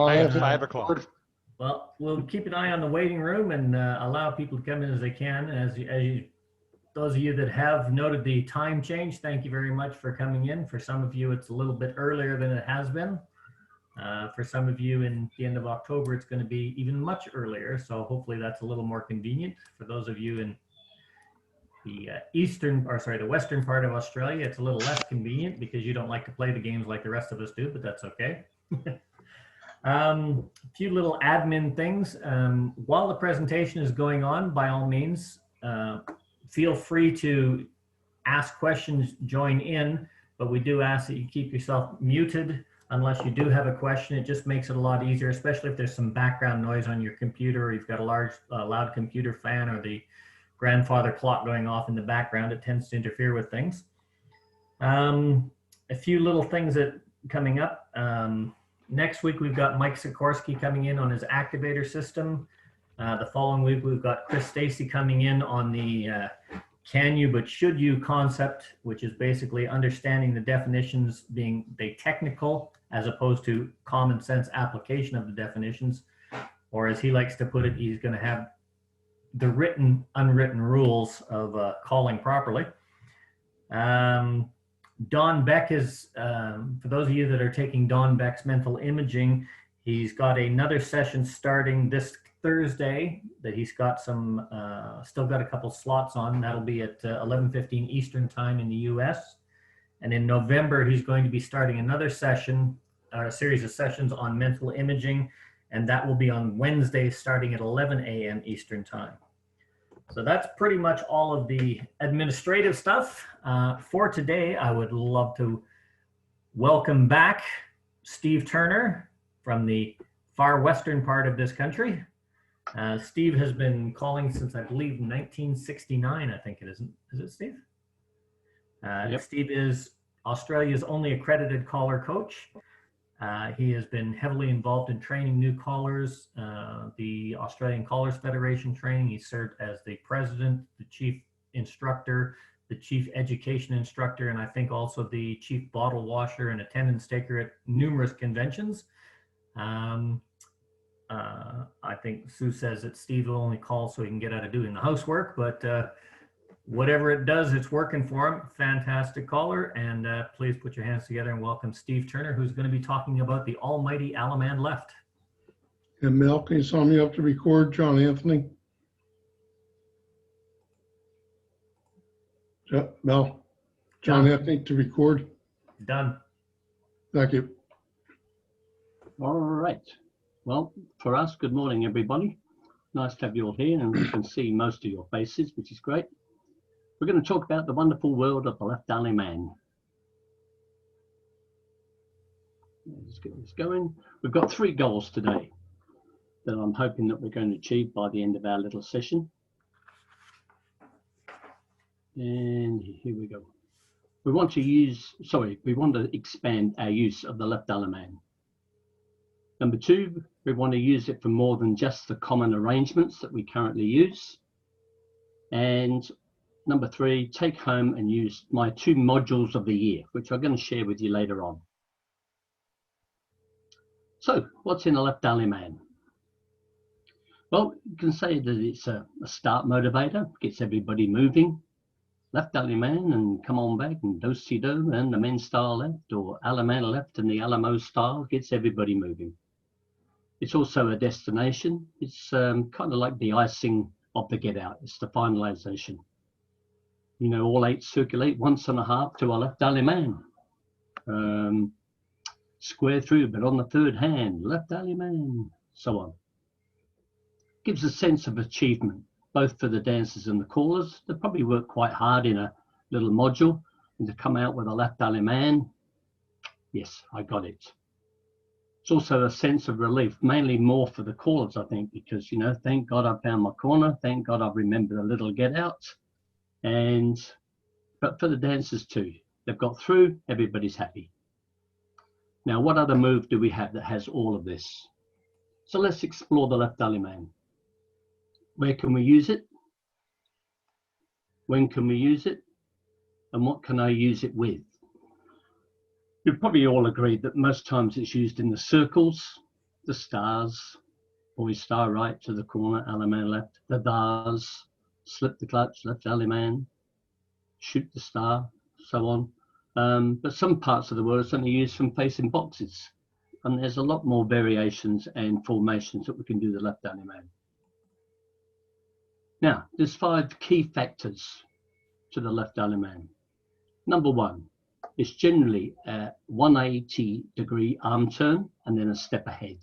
I have 5 o'clock. Well, we'll keep an eye on the waiting room and allow people to come in as they can. Those of you that have noted the time change, thank you very much for coming in. For some of you, it's a little bit earlier than it has been. For some of you in the end of October, it's going to be even much earlier. So hopefully that's a little more convenient. For those of you in the the western part of Australia, it's a little less convenient because you don't like to play the games like the rest of us do, but that's okay. A few little admin things. While the presentation is going on, by all means, feel free to ask questions, join in, but we do ask that you keep yourself muted unless you do have a question. It just makes it a lot easier, especially if there's some background noise on your computer, or you've got a large, loud computer fan, or the grandfather clock going off in the background. It tends to interfere with things. A few little things that coming up. Next week, we've got Mike Sikorsky coming in on his activator system. The following week, we've got Chris Stacy coming in on the can you but should you concept, which is basically understanding the definitions being technical as opposed to common sense application of the definitions. Or as he likes to put it, he's going to have the written, unwritten rules of calling properly. Don Beck is, for those of you that are taking Don Beck's mental imaging, he's got another session starting this Thursday that he's got some, still got a couple slots on. That'll be at 11:15 Eastern time in the US. And in November, he's going to be starting another session, a series of sessions on mental imaging, and that will be on Wednesday starting at 11 a.m. Eastern time. So that's pretty much all of the administrative stuff. For today, I would love to welcome back Steve Turner from the far western part of this country. Steve has been calling since, I believe, 1969, I think it is. Is it, Steve? Yep. Steve is Australia's only accredited caller coach. He has been heavily involved in training new callers, the Australian Callers Federation training. He served as the president, the chief instructor, the chief education instructor, and I think also the chief bottle washer and attendance taker at numerous conventions. I think Sue says that Steve will only call so he can get out of doing the housework, but whatever it does, it's working for him. Fantastic caller, and please put your hands together and welcome Steve Turner, who's going to be talking about the almighty Allemande left. And Mel, can you sign me up to record, John Anthony? Mel, John Anthony to record. Done. Thank you. All right. Well, for us, good morning, everybody. Nice to have you all here, and we can see most of your faces, which is great. We're going to talk about the wonderful world of the left Allemande. Let's get this going. We've got 3 goals today that I'm hoping that we're going to achieve by the end of our little session. And here we go. We want to expand our use of the left Allemande. Number 2, we want to use it for more than just the common arrangements that we currently use. And number 3, take home and use my 2 modules of the year, which I'm going to share with you later on. So, what's in a left Allemande? Well, you can say that it's a start motivator, gets everybody moving. Left Allemande and come on back, and do-si-do and the men's style left, or Allemande left and the Alamo style, gets everybody moving. It's also a destination. It's kind of like the icing of the get out. It's the finalization. You know, all 8 circulate once and a half to a left Allemande. Square through, but on the 3rd hand, left Allemande, so on. Gives a sense of achievement, both for the dancers and the callers. They probably work quite hard in a little module, and to come out with a left Allemande, yes, I got it. It's also a sense of relief, mainly more for the callers, I think, because, you know, thank God I found my corner. Thank God I've remembered a little get out. But for the dancers too, they've got through, everybody's happy. Now, what other move do we have that has all of this? So let's explore the left Allemande. Where can we use it? When can we use it? And what can I use it with? You've probably all agreed that most times it's used in the circles, the stars, boys star right to the corner, Allemande left, the bars, slip the clutch, left Allemande, shoot the star, so on. But some parts of the world are only used from facing boxes. And there's a lot more variations and formations that we can do the left Allemande. Now, there's 5 key factors to the left Allemande. Number 1, it's generally a 180-degree arm turn and then a step ahead.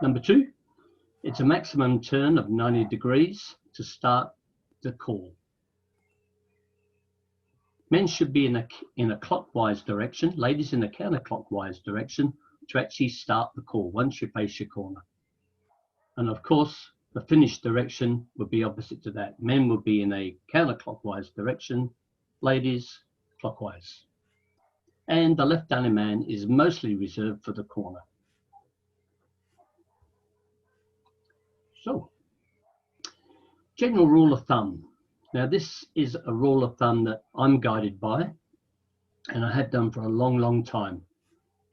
Number 2, it's a maximum turn of 90 degrees to start the call. Men should be in a clockwise direction, ladies in a counterclockwise direction to actually start the call once you face your corner. And of course, the finish direction would be opposite to that. Men would be in a counterclockwise direction, ladies clockwise. And the left Allemande is mostly reserved for the corner. So, general rule of thumb. Now this is a rule of thumb that I'm guided by, and I have done for a long, long time.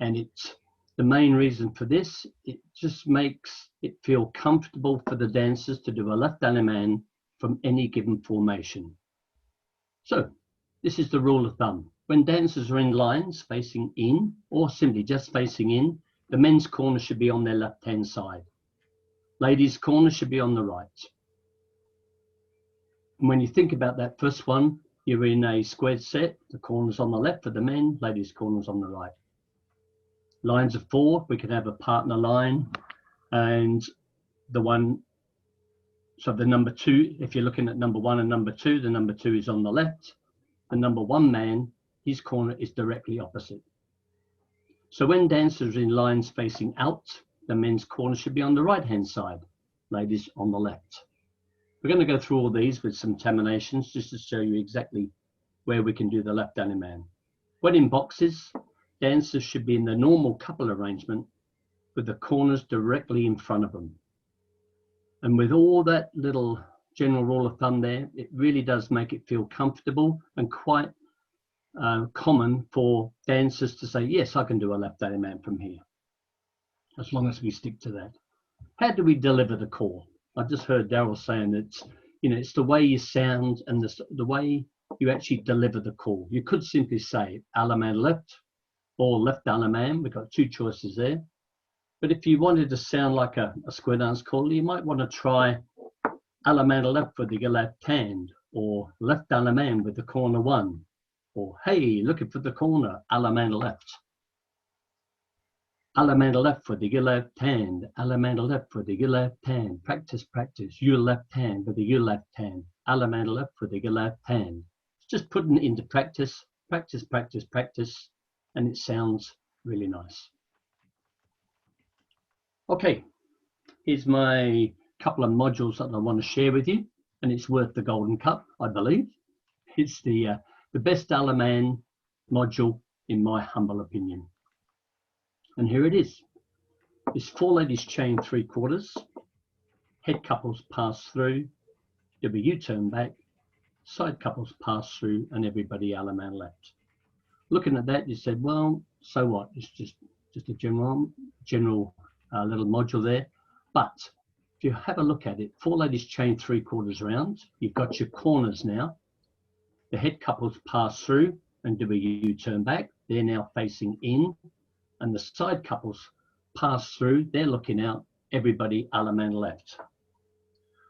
And it's the main reason for this, it just makes it feel comfortable for the dancers to do a left Allemande from any given formation. So this is the rule of thumb. When dancers are in lines facing in, or simply just facing in, the men's corner should be on their left-hand side. Ladies' corner should be on the right. And when you think about that first one, you're in a squared set, the corner's on the left for the men, ladies' corner's on the right. Lines of 4, we can have a partner line, and the one, so the number 2, if you're looking at number 1 and number 2, the number 2 is on the left. The number 1 man, his corner is directly opposite. So when dancers are in lines facing out, the men's corner should be on the right-hand side, ladies on the left. We're going to go through all these with some terminations just to show you exactly where we can do the left Allemande. When in boxes, dancers should be in the normal couple arrangement with the corners directly in front of them. And with all that little general rule of thumb there, it really does make it feel comfortable and quite common for dancers to say, yes, I can do a left Allemande from here, as long as we stick to that. How do we deliver the call? I just heard Daryl saying that, you know, it's the way you sound and the way you actually deliver the call. You could simply say Allemande left or left Allemande. We've got 2 choices there. But if you wanted to sound like a square dance call, you might want to try Allemande left with the left hand, or left Allemande with the corner 1, or hey, looking for the corner, Allemande left. Allemande left with the left hand, Allemande left with the left hand. Practice, practice, your left hand with your left hand. Allemande left with the left hand. Just putting it into practice, practice, practice, practice, and it sounds really nice. Okay, here's my couple of modules that I want to share with you, and it's worth the golden cup, I believe. It's the best Allemande module in my humble opinion. And here it is. It's 4 ladies chain 3/4, head couples pass through, do a U-turn back, side couples pass through, and everybody Allemande left. Looking at that, you said, well, so what? It's just a general little module there. But if you have a look at it, 4 ladies chain 3/4 round, you've got your corners now. The head couples pass through and do a U-turn back. They're now facing in. And the side couples pass through, they're looking out, everybody Allemande left.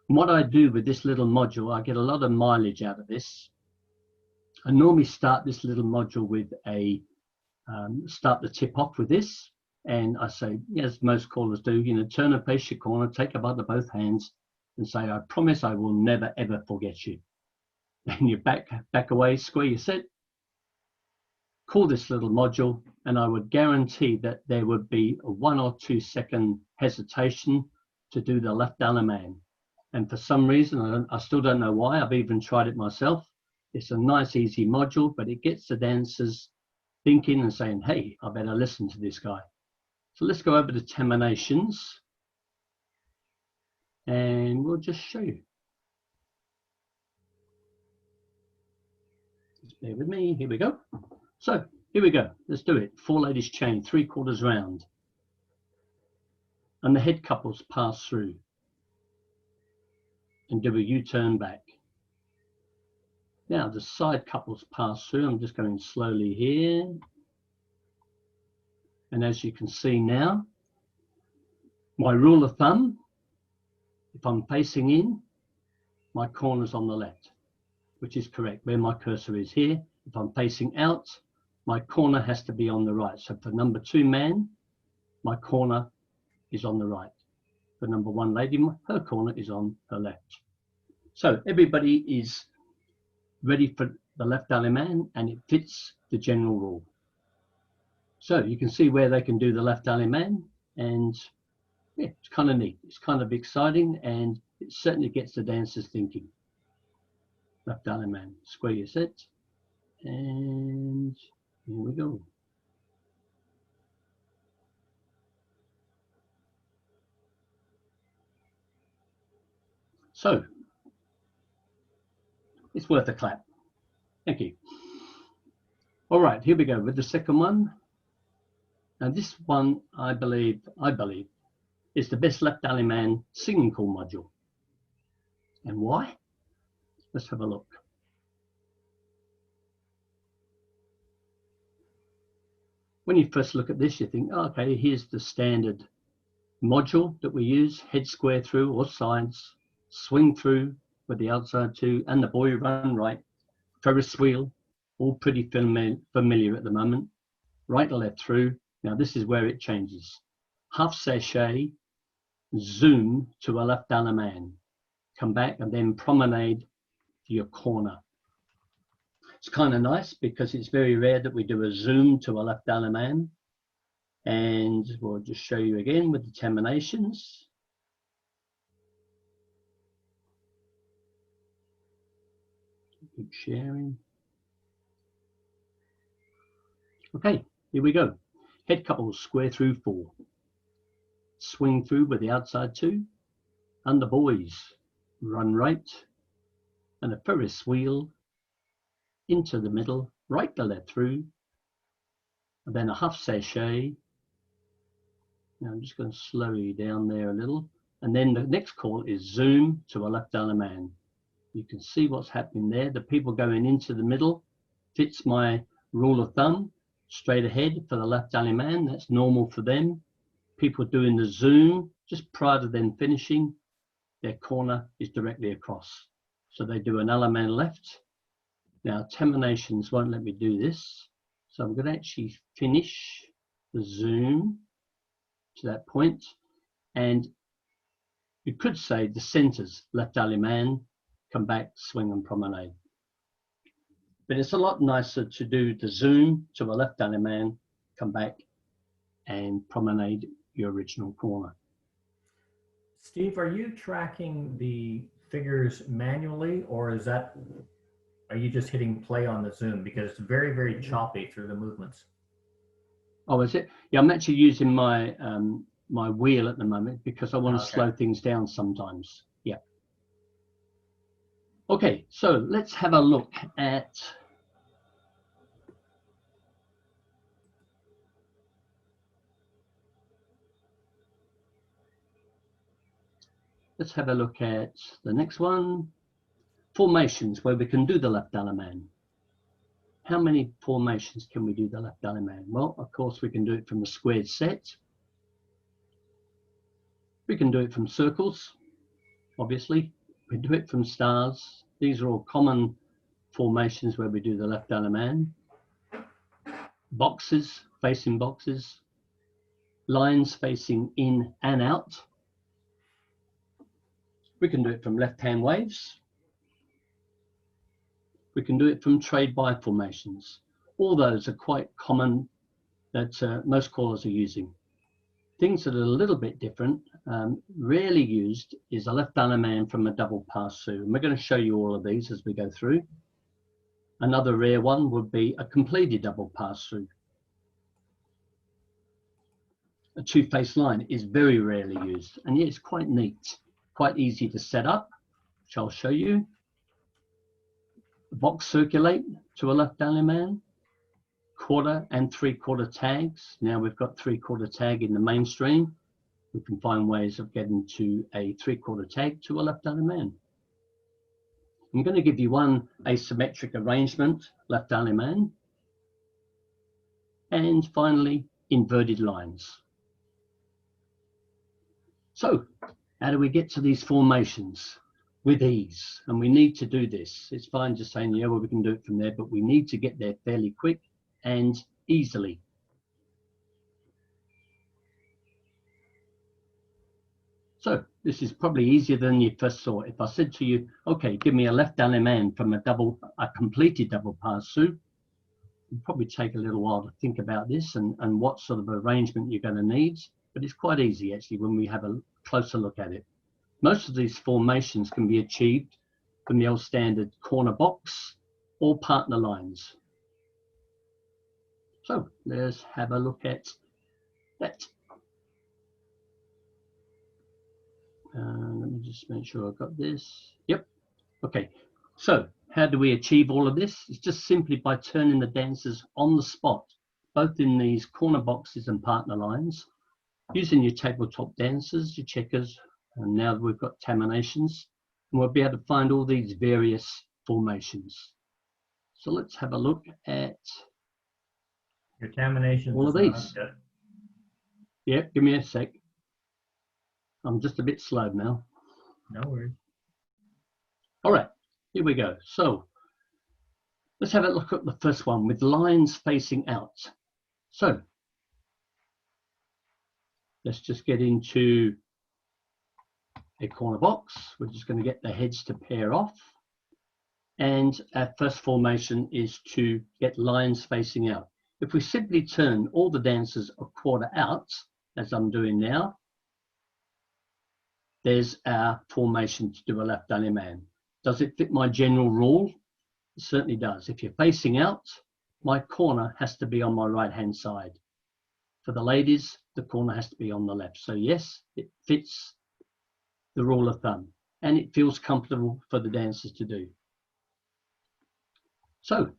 And what I do with this little module, I get a lot of mileage out of this. I normally start this little module with start the tip off with this. And I say, as most callers do, you know, turn and face your corner, take a bite of both hands and say, I promise I will never, ever forget you. And you back away, square your set, call this little module, and I would guarantee that there would be a 1 or 2 second hesitation to do the left Allemande. And for some reason, I still don't know why, I've even tried it myself. It's a nice, easy module, but it gets the dancers thinking and saying, hey, I better listen to this guy. So let's go over to terminations, and we'll just show you. Just bear with me, here we go. So here we go, let's do it. 4 ladies chain, 3/4 round. and the head couples pass through and do a U-turn back. Now the side couples pass through. I'm just going slowly here. And as you can see now, my rule of thumb, if I'm facing in, my corner's on the left, which is correct, where my cursor is here. If I'm facing out, my corner has to be on the right. So for number 2 man, my corner is on the right. For number 1 lady, her corner is on her left. So everybody is ready for the left Allemande, and it fits the general rule. So you can see where they can do the left Allemande, and yeah, it's kind of neat. It's kind of exciting, and it certainly gets the dancers thinking. Left Allemande, square your set, and here we go. So it's worth a clap. Thank you. All right, here we go with the second one. And this one, I believe, is the best left Allemande singing call module. And why? Let's have a look. When you first look at this, you think, oh, okay, here's the standard module that we use: head square through or sides, swing through with the outside 2, and the boy run right, Ferris wheel, all pretty familiar at the moment. Right to left through. Now this is where it changes. Half sachet, zoom to a left Allemande, come back and then promenade to your corner. It's kind of nice because it's very rare that we do a zoom to a left Allemande. And we'll just show you again with the terminations. Keep sharing. Okay, here we go. Head couples square through 4. Swing through with the outside 2. And the boys run right. And a Ferris wheel into the middle, right to left through. And then a half sachet. Now I'm just going to slow you down there a little. And then the next call is zoom to a left Allemande. You can see what's happening there. The people going into the middle fits my rule of thumb. Straight ahead for the left Allemande, that's normal for them. People doing the zoom, just prior to them finishing, their corner is directly across. So they do an Allemande left. Now terminations won't let me do this. So I'm going to actually finish the zoom to that point. And you could say the centers, left Allemande, come back, swing and promenade. But it's a lot nicer to do the zoom to a left Allemande, come back and promenade your original corner. Steve, are you tracking the figures manually, or are you just hitting play on the zoom? Because it's very, very choppy through the movements. Oh, is it? Yeah, I'm actually using my my wheel at the moment because I want to slow things down sometimes. Yeah. Okay, so let's have a look at the next one. Formations, where we can do the left Allemande. How many formations can we do the left Allemande? Well, of course, we can do it from a squared set. We can do it from circles, obviously. We do it from stars. These are all common formations where we do the left Allemande. Boxes, facing boxes. Lines facing in and out. We can do it from left-hand waves. We can do it from trade by formations. All those are quite common that most callers are using. Things that are a little bit different, rarely used, is a left Allemande from a double pass-through. And we're going to show you all of these as we go through. Another rare one would be a completed double pass-through. A two-face line is very rarely used, and yet it's quite neat, quite easy to set up, which I'll show you. Box circulate to a left Allemande, quarter and three-quarter tags. Now we've got three-quarter tag in the mainstream. we can find ways of getting to a 3/4 tag to a left Allemande. I'm going to give you one asymmetric arrangement, left Allemande, and finally inverted lines. So how do we get to these formations with ease? And we need to do this. It's fine just saying, yeah, well, we can do it from there, but we need to get there fairly quick and easily. So this is probably easier than you first saw. If I said to you, okay, give me a left Allemande from a completed double pass Sioux, it'd probably take a little while to think about this and what sort of arrangement you're going to need. But it's quite easy actually when we have a closer look at it. Most of these formations can be achieved from the old standard corner box or partner lines. So let's have a look at that. Let me just make sure I've got this. Yep. Okay. So how do we achieve all of this? It's just simply by turning the dancers on the spot, both in these corner boxes and partner lines, using your tabletop dancers, your checkers, and now we've got Terminations, and we'll be able to find all these various formations. So let's have a look at Your Terminations all of is not these. up yet. Yeah, give me a sec. I'm just a bit slow now. No worries. All right, here we go. So let's have a look at the first one with lines facing out. So let's just get into a corner box. We're just going to get the heads to pair off. And our first formation is to get lines facing out. If we simply turn all the dancers a quarter out, as I'm doing now, there's our formation to do a left Allemande. Does it fit my general rule? It certainly does. If you're facing out, my corner has to be on my right-hand side. For the ladies, the corner has to be on the left. So yes, it fits the rule of thumb, and it feels comfortable for the dancers to do. So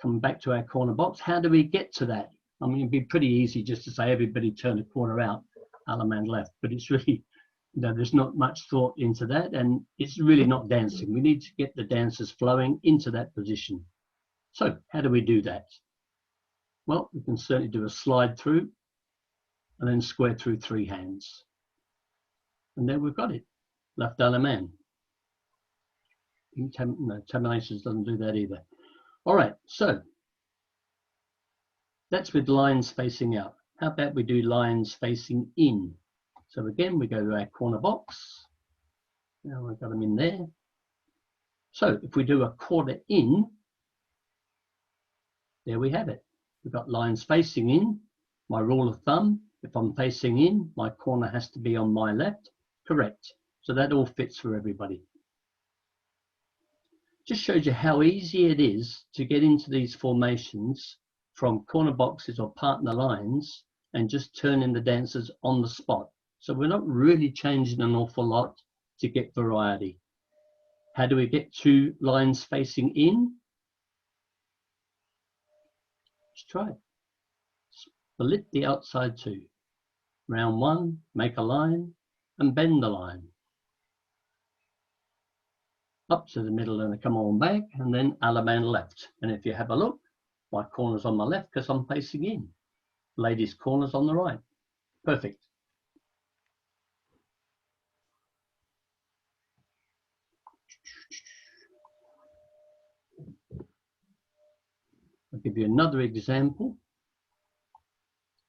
coming back to our corner box, how do we get to that? I mean, it'd be pretty easy just to say everybody turn a corner out, Allemande left, but it's really, there's not much thought into that, and it's really not dancing. We need to get the dancers flowing into that position. So how do we do that? Well, we can certainly do a slide through and then square through 3 hands. And there we've got it, left Allemande. No, Terminations doesn't do that either. All right, so that's with lines facing out. How about we do lines facing in? So again, we go to our corner box. Now I've got them in there. So if we do a quarter in, there we have it. We've got lines facing in. My rule of thumb, if I'm facing in, my corner has to be on my left. Correct. So that all fits for everybody. Just shows you how easy it is to get into these formations from corner boxes or partner lines and just turning the dancers on the spot. So we're not really changing an awful lot to get variety. How do we get to lines facing in? Let's try it. Split the outside 2. Round 1, make a line and bend the line. Up to the middle and come on back, and then Allemande left. And if you have a look, my corner's on my left because I'm facing in. Ladies' corner's on the right. Perfect. I'll give you another example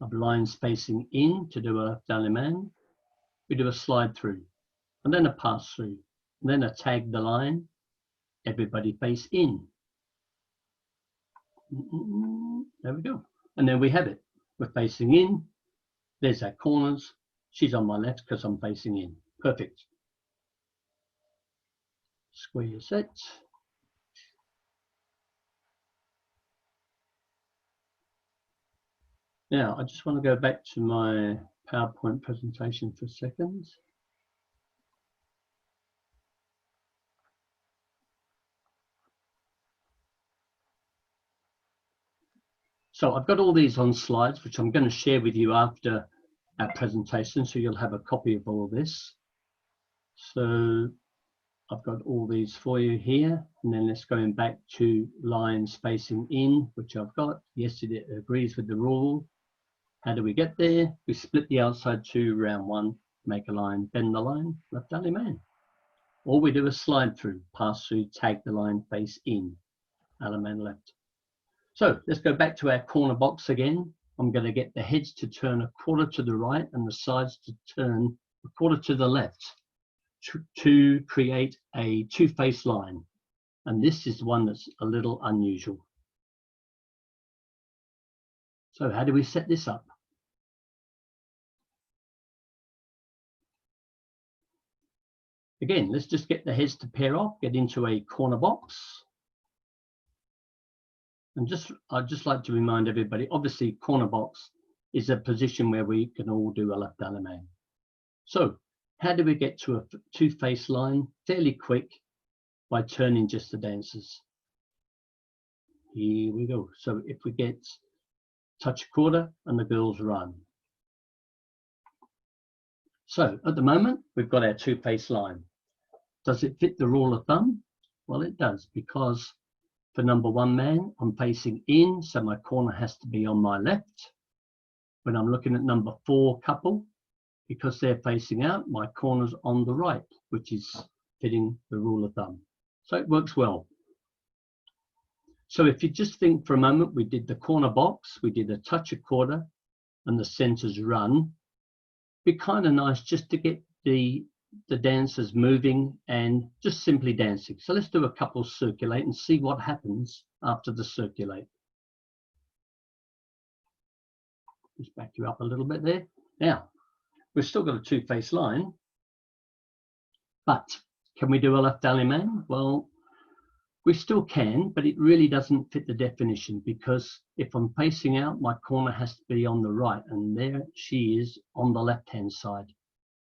of lines facing in to do a left Allemande. We do a slide through, and then a pass through, and then a tag the line. Everybody face in. There we go. And then we have it. We're facing in. There's our corners. She's on my left because I'm facing in. Perfect. Square set. Now, I just want to go back to my PowerPoint presentation for a second. So I've got all these on slides, which I'm going to share with you after our presentation, so you'll have a copy of all this. So I've got all these for you here, and then let's going back to lines facing in, which I've got. Yes, it agrees with the rule. How do we get there? We split the outside two, round one, make a line, bend the line, left Allemande. Or we do a slide through, pass through, tag the line, face in, Allemande left. So let's go back to our corner box again. I'm going to get the heads to turn a quarter to the right and the sides to turn a quarter to the left to create a two-face line. And this is the one that's a little unusual. So how do we set this up? Again, let's just get the heads to pair off, get into a corner box. And I'd just like to remind everybody, obviously corner box is a position where we can all do a left Allemande. So how do we get to a two-face line fairly quick by turning just the dancers? Here we go. So if we get touch a quarter and the girls run. So at the moment, we've got our two-face line. Does it fit the rule of thumb? Well, it does, because for number one man, I'm facing in, so my corner has to be on my left. When I'm looking at number four couple, because they're facing out, my corner's on the right, which is fitting the rule of thumb. So it works well. So if you just think for a moment, we did the corner box, we did a touch a quarter, and the centers run. It'd be kind of nice just to get the dancers moving and just simply dancing. So let's do a couple circulate and see what happens after the circulate. Just back you up a little bit there. Now, we've still got a two-face line, but can we do a left Allemande? Well, we still can, but it really doesn't fit the definition, because if I'm facing out, my corner has to be on the right, and there she is on the left-hand side.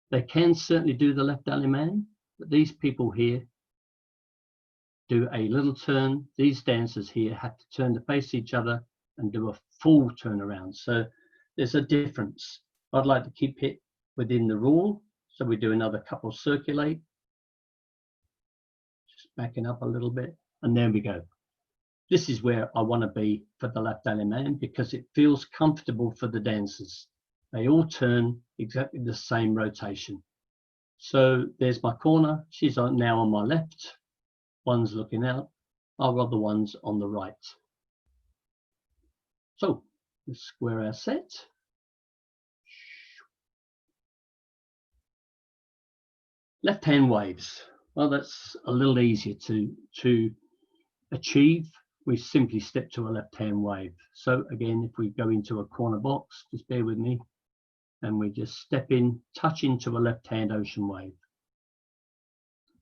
They can certainly do the left Allemande, but these people here do a little turn. These dancers here have to turn to face each other and do a full turnaround. So there's a difference. I'd like to keep it within the rule. So we do another couple circulate. Just backing up a little bit. And there we go. This is where I want to be for the left Allemande, because it feels comfortable for the dancers. They all turn exactly the same rotation. So there's my corner. She's now on my left. One's looking out. I've got the ones on the right. So let's square our set. Left hand waves. Well, that's a little easier to achieve. We simply step to a left hand wave. So again, if we go into a corner box, just bear with me. And we just step in, touch into a left-hand ocean wave.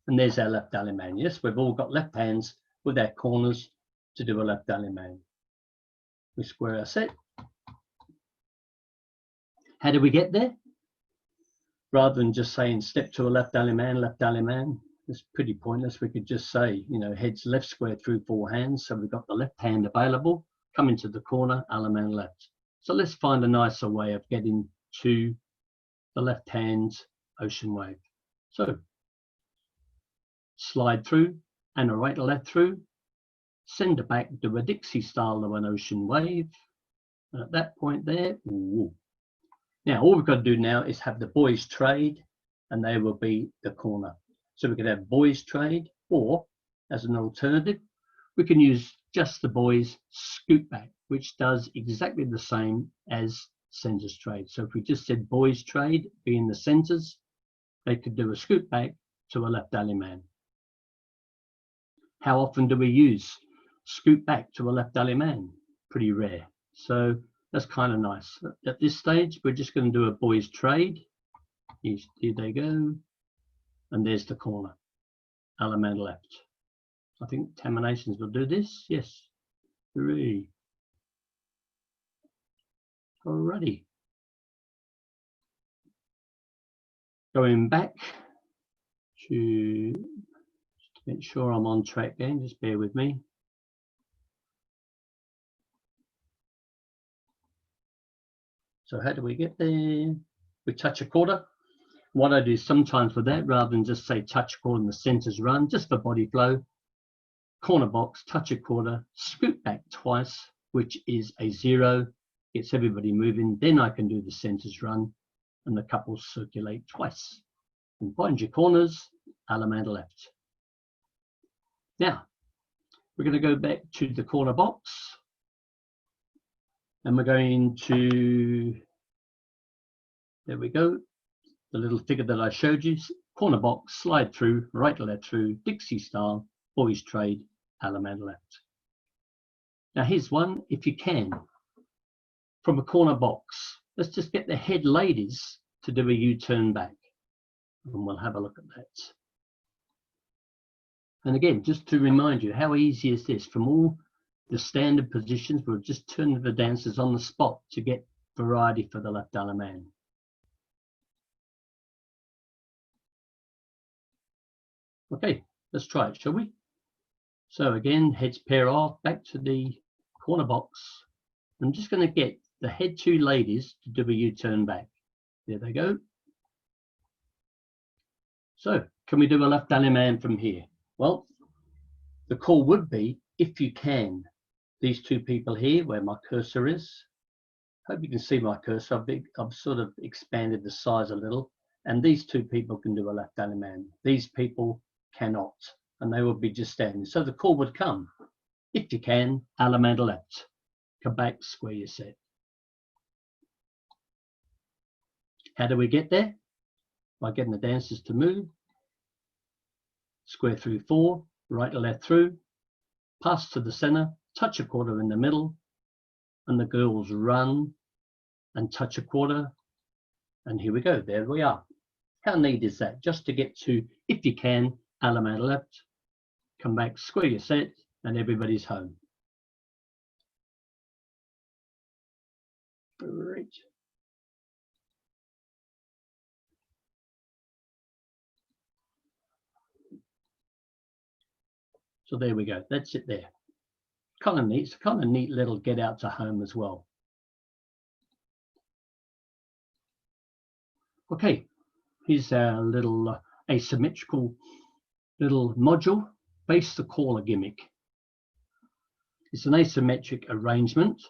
And there's our left Allemande. Yes, we've all got left hands with our corners to do a left Allemande. We square our set. How do we get there? Rather than just saying step to a left Allemande, it's pretty pointless. We could just say, you know, heads left square through four hands. So we've got the left hand available, come into the corner, Allemande left. So let's find a nicer way of getting to the left hand ocean wave. So slide through and a right to left through, send it back, do a Dixie style of an ocean wave. And at that point there, ooh. Now all we've got to do now is have the boys trade, and they will be the corner. So we could have boys trade, or as an alternative, we can use just the boys scoot back, which does exactly the same as centers trade. So if we just said boys trade being the centers, they could do a scoot back to a left Allemande. How often do we use scoot back to a left Allemande? Pretty rare. So that's kind of nice. At this stage, we're just going to do a boys trade. Here they go. And there's the corner, Allemande left. I think Terminations will do this. Yes. Hooray. Alrighty. Going back to make sure I'm on track again, just bear with me. So how do we get there? we touch a quarter. What I do sometimes with that, rather than just say touch a quarter and the centers run, just for body flow, corner box, touch a quarter, scoot back twice, which is a 0, gets everybody moving. Then I can do the centers run and the couples circulate twice. And find your corners, Allemande left. Now, we're going to go back to the corner box. And we're going to, there we go, the little figure that I showed you, corner box, slide through, right to left through, Dixie style, boys trade, Allemande left. Now here's one, if you can, from a corner box. Let's just get the head ladies to do a U-turn back, and we'll have a look at that. And again, just to remind you, how easy is this? From all the standard positions, we're just turning the dancers on the spot to get variety for the left Allemande. Okay, let's try it, shall we? So again, heads pair off, back to the corner box. I'm just going to get the head 2 ladies to do a U-turn back. There they go. So, can we do a left Allemande from here? Well, the call would be, if you can, these 2 people here, where my cursor is. Hope you can see my cursor. I've sort of expanded the size a little. And these 2 people can do a left Allemande. These people cannot, and they will be just standing. So the call would come, if you can, Allemande left. Come back, square your set. How do we get there? By getting the dancers to move. Square through 4, right to left through, pass to the center, touch a quarter in the middle, and the girls run and touch a quarter. And here we go, there we are. How neat is that? Just to get to, if you can, Allemande left, come back, square your set, and everybody's home. Great. So there we go, that's it there. Kind of neat, it's kind of neat little get out to home as well. Okay, here's our little asymmetrical little module, face the caller gimmick. It's an asymmetric arrangement,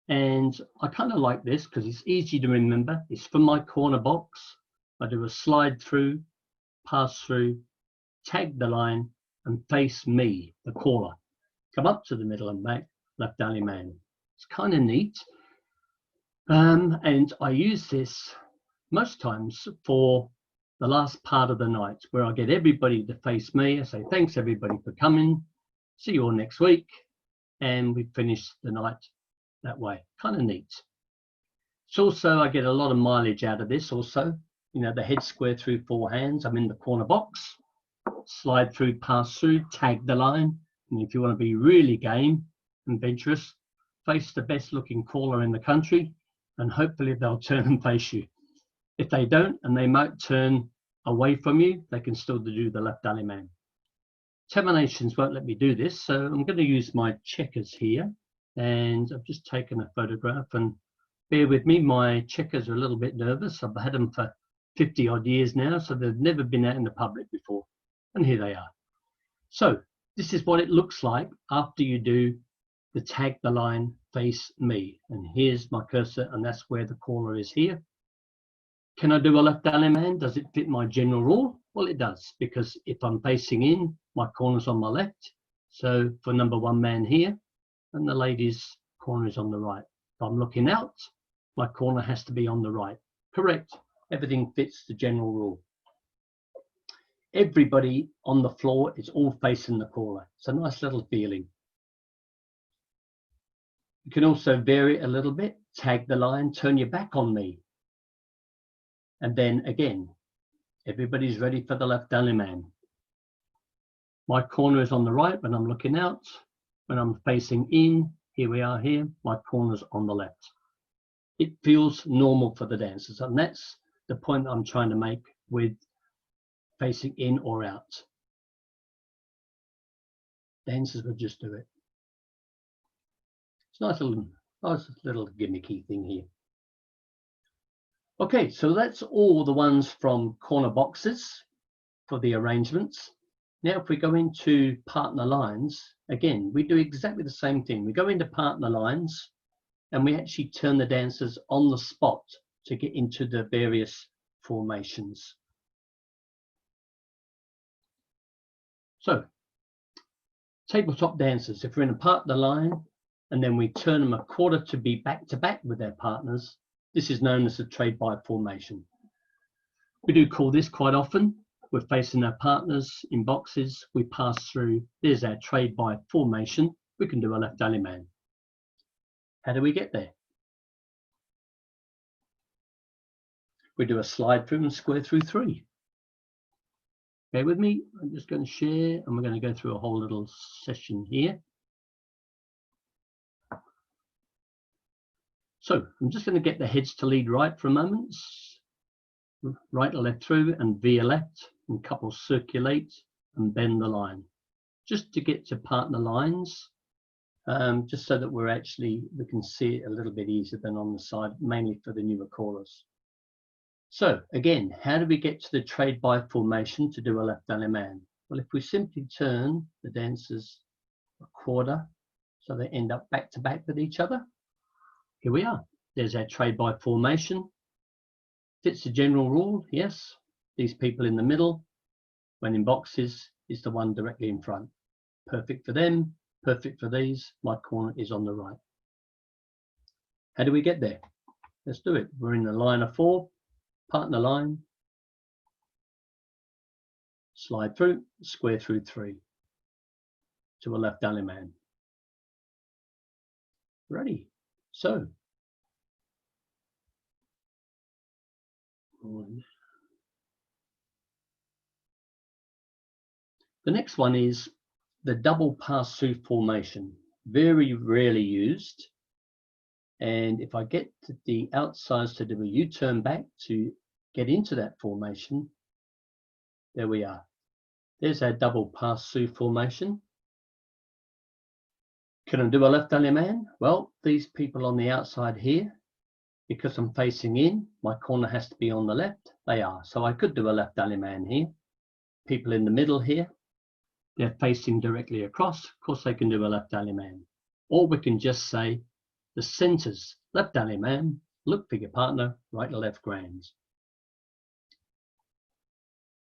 and I kind of like this because it's easy to remember. It's from my corner box. I do a slide through, pass through, tag the line, and face me, the caller. Come up to the middle and back, left Allemande. It's kind of neat. And I use this most times for the last part of the night, where I get everybody to face me. I say, thanks everybody for coming. See you all next week. And we finish the night that way. Kind of neat. It's also, I get a lot of mileage out of this also. You know, the head square through 4 hands. I'm in the corner box. Slide through, pass through, tag the line. And if you want to be really game and adventurous, face the best looking caller in the country, and hopefully they'll turn and face you. If they don't, and they might turn away from you, they can still do the left Allemande. Terminations won't let me do this, so I'm going to use my checkers here. And I've just taken a photograph, and bear with me, my checkers are a little bit nervous. I've had them for 50 odd years now, so they've never been out in the public before. And here they are. So this is what it looks like after you do the tag the line, face me. And here's my cursor, and that's where the caller is here. Can I do a left Allemande? Does it fit my general rule? Well, it does, because if I'm facing in, my corner's on my left. So for number 1 man here, and the lady's corner is on the right. If I'm looking out, my corner has to be on the right. Correct. Everything fits the general rule. Everybody on the floor is all facing the caller. It's a nice little feeling. You can also vary it a little bit. Tag the line, turn your back on me. And then again, everybody's ready for the left Allemande. My corner is on the right when I'm looking out. When I'm facing in, here we are here, my corner's on the left. It feels normal for the dancers, and that's the point I'm trying to make with facing in or out. Dancers would just do it. It's a nice little gimmicky thing here. Okay, so that's all the ones from corner boxes for the arrangements. Now, if we go into partner lines, again, we do exactly the same thing. We go into partner lines and we actually turn the dancers on the spot to get into the various formations. So, tabletop dancers, if we're in a partner line and then we turn them a quarter to be back to back with their partners, this is known as a trade by formation. We do call this quite often. We're facing our partners in boxes. We pass through. There's our trade by formation. We can do a left Allemande. How do we get there? We do a slide through and square through 3. Bear with me. I'm just going to share and we're going to go through a whole little session here. So I'm just going to get the heads to lead right for a moment. Right or left through and via left and couple circulate and bend the line. Just to get to partner lines, just so that we can see it a little bit easier than on the side, mainly for the newer callers. So again, how do we get to the trade by formation to do a left Allemande? Well, if we simply turn the dancers a quarter so they end up back to back with each other, here we are. There's our trade by formation. Fits the general rule, yes. These people in the middle, when in boxes, is the one directly in front. Perfect for them, perfect for these. My corner is on the right. How do we get there? Let's do it. We're in the line of 4, partner line, slide through, square through 3 to a left Allemande. Ready. So, the next one is the double pass-through formation. Very rarely used. And if I get to the outsides to do a U-turn back to get into that formation, there we are. There's our double pass-through formation. Can I do a left Allemande? Well, these people on the outside here, because I'm facing in, my corner has to be on the left. They are. So I could do a left Allemande here. People in the middle here, they're facing directly across. Of course, they can do a left Allemande. Or we can just say the centers, left Allemande, look for your partner, right or left grands.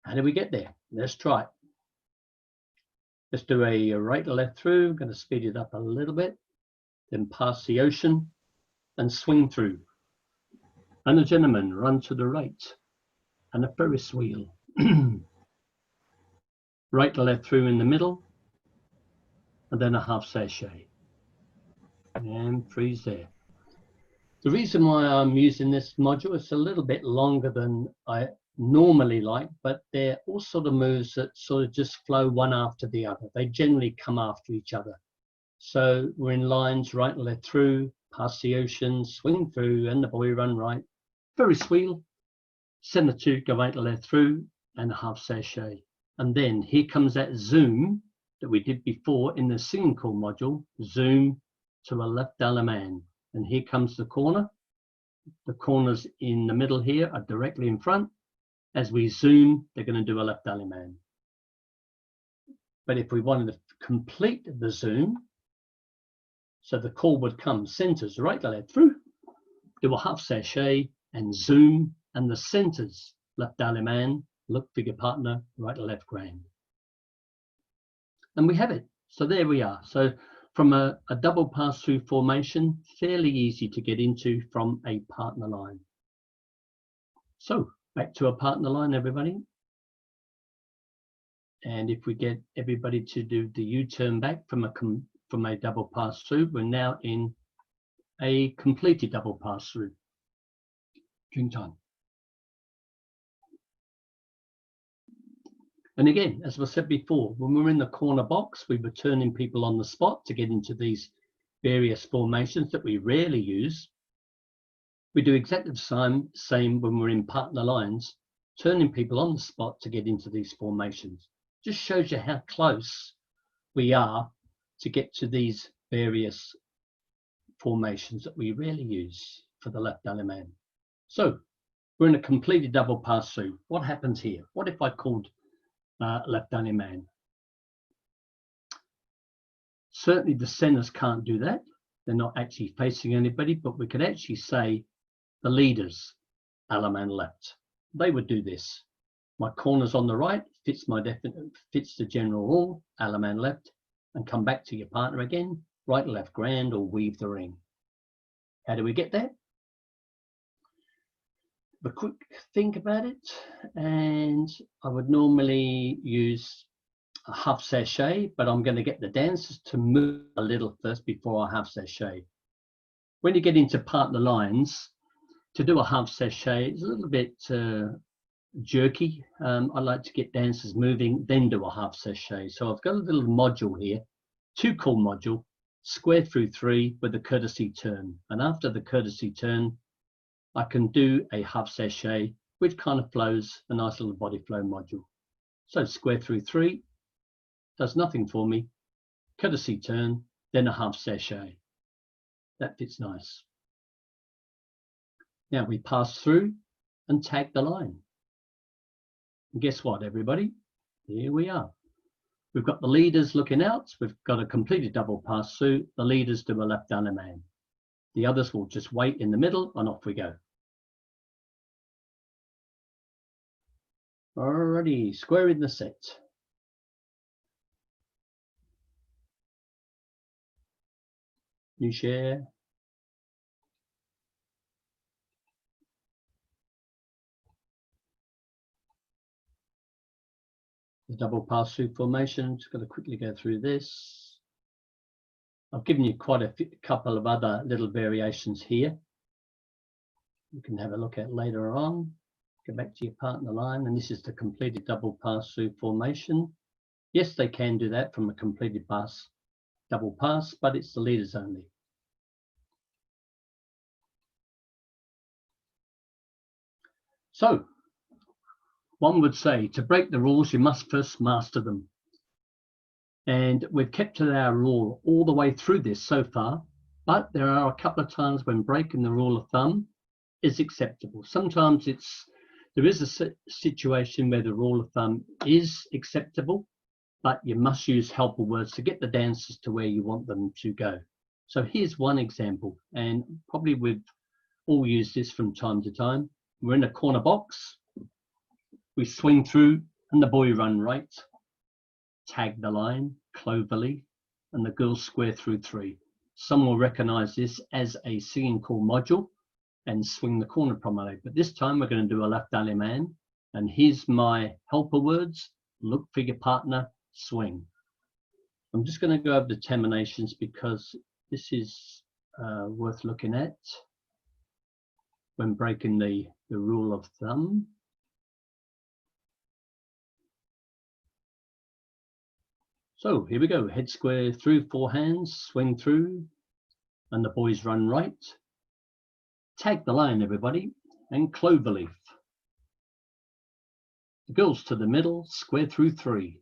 How do we get there? Let's try it. Let's do a right or left through. I'm going to speed it up a little bit. Then pass the ocean and swing through. And the gentleman run to the right. And a Ferris wheel. Right or left through in the middle. And then a half sachet. And freeze there. The reason why I'm using this module is a little bit longer than I normally like, but they're all sort of moves that sort of just flow one after the other. They generally come after each other. So we're in lines, right and left through, past the ocean, swing through, and the boy run right. Ferris wheel, center 2, go right and left through, and a half sachet. And then here comes that zoom that we did before in the singing call module, zoom to a left Allemande. And here comes the corner. The corners in the middle here are directly in front. As we zoom, they're going to do a left Allemande. But if we wanted to complete the zoom, so the call would come centers right to left through, do a half sachet and zoom, and the centers left Allemande, look for your partner, right to left grand. And we have it. So there we are. So from a double pass-through formation, fairly easy to get into from a partner line. So back to a partner line, everybody. And if we get everybody to do the U-turn back from a double pass-through, we're now in a completed double pass-through. Drink time. And again, as I said before, when we're in the corner box, we were turning people on the spot to get into these various formations that we rarely use. We do exactly the same when we're in partner lines, turning people on the spot to get into these formations. Just shows you how close we are to get to these various formations that we rarely use for the left Allemande. So We're in a completely double pass through. What happens here? What if I called left Allemande? Certainly the centers can't do that. They're not actually facing anybody, but we could actually say the leaders, Allemande left. They would do this. My corner's on the right, fits the general rule, Allemande left, and come back to your partner again, right, left, grand, or weave the ring. How do we get that? A quick think about it, and I would normally use a half sachet, but I'm going to get the dancers to move a little first before I half sachet. When you get into partner lines, to do a half sachet, it's a little bit jerky. I like to get dancers moving, then do a half sachet. So I've got a little module here, 2-call module, square through 3 with a courtesy turn. And after the courtesy turn, I can do a half sachet, which kind of flows a nice little body flow module. So square through 3 does nothing for me, courtesy turn, then a half sachet. That fits nice. Now we pass through and tag the line. And guess what, everybody? Here we are. We've got the leaders looking out. We've got a completely double pass through. The leaders do a left Allemande. The others will just wait in the middle and off we go. Alrighty, square in the set. New share. The double pass through formation. Just got to quickly go through this. I've given you quite a couple of other little variations here. You can have a look at later on. Go back to your partner line, and this is the completed double pass through formation. Yes, they can do that from a completed pass, double pass, but it's the leaders only. So, one would say to break the rules, you must first master them. And we've kept to our rule all the way through this so far, but there are a couple of times when breaking the rule of thumb is acceptable. Sometimes there is a situation where the rule of thumb is acceptable, but you must use helper words to get the dancers to where you want them to go. So here's one example, and probably we've all used this from time to time. We're in a corner box, we swing through and the boy run right, tag the line, cloverleaf, and the girls square through 3. Some will recognize this as a singing call module and swing the corner promenade. But this time we're going to do a left Allemande, and here's my helper words: look for your partner, swing. I'm just going to go over the terminations because this is worth looking at when breaking the rule of thumb. So here we go, head square through 4 hands, swing through, and the boys run right. Tag the line, everybody, and cloverleaf. The girls to the middle, square through 3.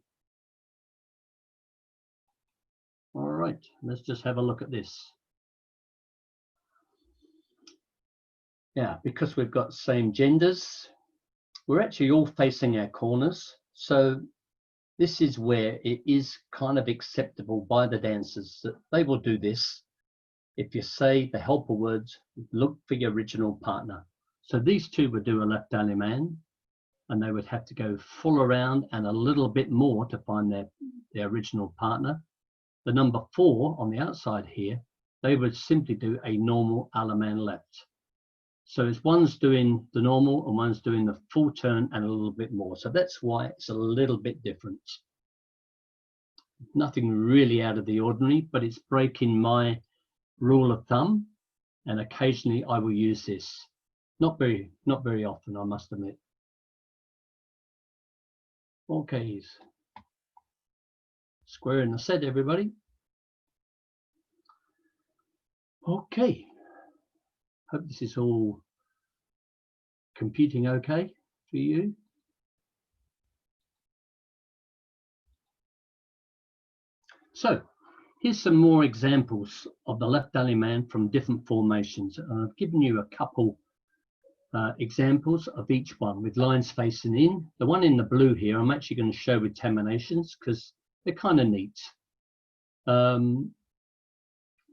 All right, let's just have a look at this. Yeah, because we've got same genders, we're actually all facing our corners. So this is where it is kind of acceptable by the dancers that they will do this. If you say the helper words, look for your original partner. So these two would do a left Allemande, and they would have to go full around and a little bit more to find their original partner. The number 4 on the outside here, they would simply do a normal Allemande left. So it's one's doing the normal and one's doing the full turn and a little bit more. So that's why it's a little bit different. Nothing really out of the ordinary, but it's breaking my rule of thumb, and occasionally I will use this. Not very often, I must admit. Okay, square in the set, everybody. Okay, hope this is all computing okay for you. So here's some more examples of the left Allemande from different formations. And I've given you a couple examples of each one with lines facing in. The one in the blue here, I'm actually going to show with terminations because they're kind of neat.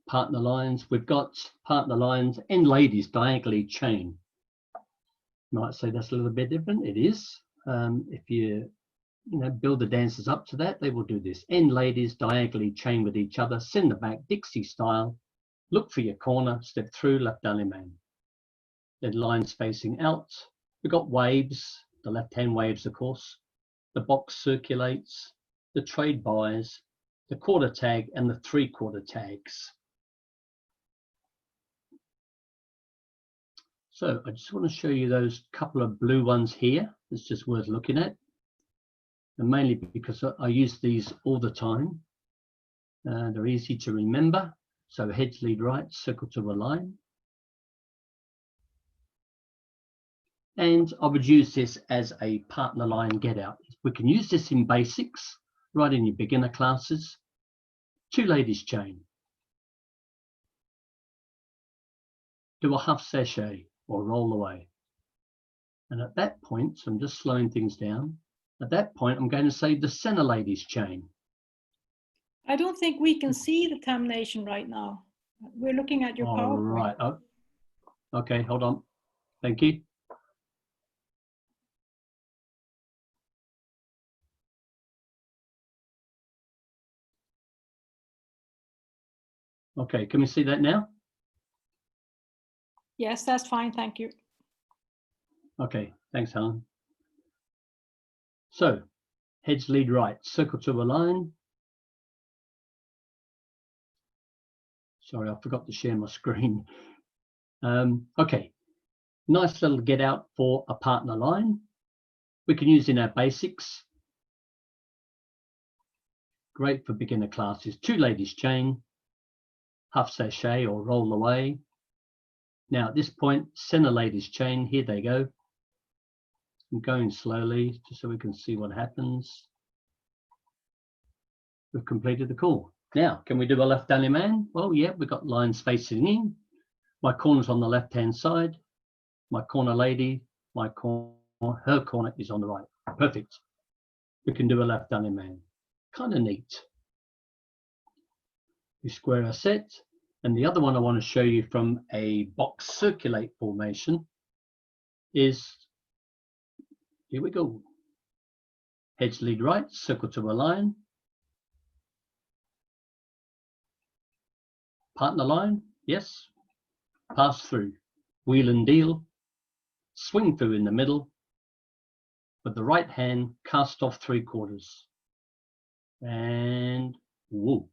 Partner lines, we've got partner lines and ladies diagonally chain. You might say that's a little bit different. It is. If you build the dancers up to that, they will do this. End ladies diagonally chain with each other, send the back Dixie style, look for your corner, step through, left Allemande. Then lines facing out. We've got waves, the left-hand waves, of course. The box circulates, the trade buys, the quarter tag, and the three-quarter tags. So I just want to show you those couple of blue ones here. It's just worth looking at. And mainly because I use these all the time. They're easy to remember. So heads lead right, circle to a line. And I would use this as a partner line get out. We can use this in basics, right in your beginner classes. Two ladies chain. Do a half sachet or roll away. And at that point, so I'm just slowing things down. At that point, I'm going to say the center ladies chain. I don't think we can see the termination right now. We're looking at your PowerPoint. All right. Oh, okay, hold on. Thank you. Okay, can we see that now? Yes, that's fine. Thank you. Okay, thanks, Helen. So, heads lead right, circle to a line. Sorry, I forgot to share my screen. Okay, nice little get out for a partner line. We can use in our basics. Great for beginner classes. Two ladies chain, half sachet or roll away. Now at this point, center ladies chain, here they go. I'm going slowly just so we can see what happens. We've completed the call. Now, can we do a left Allemande? Well, yeah, we've got lines facing in. My corner's on the left-hand side. My corner lady, her corner is on the right. Perfect. We can do a left Allemande. Kind of neat. We square our set. And the other one I want to show you from a box circulate formation is, here we go. Heads lead right, circle to a line. Partner line, yes. Pass through, wheel and deal. Swing through in the middle. With the right hand, cast off three quarters. And whoa.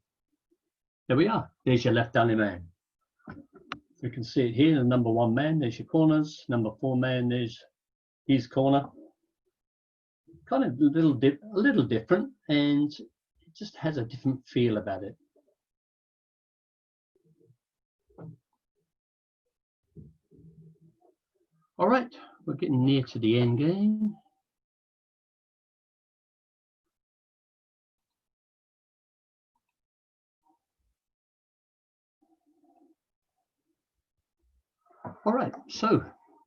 There we are. There's your left Allemande. You can see it here. The number one man, there's your corners. Number four man, there's his corner. Kind of a little different, and it just has a different feel about it. All right, we're getting near to the end game. All right, so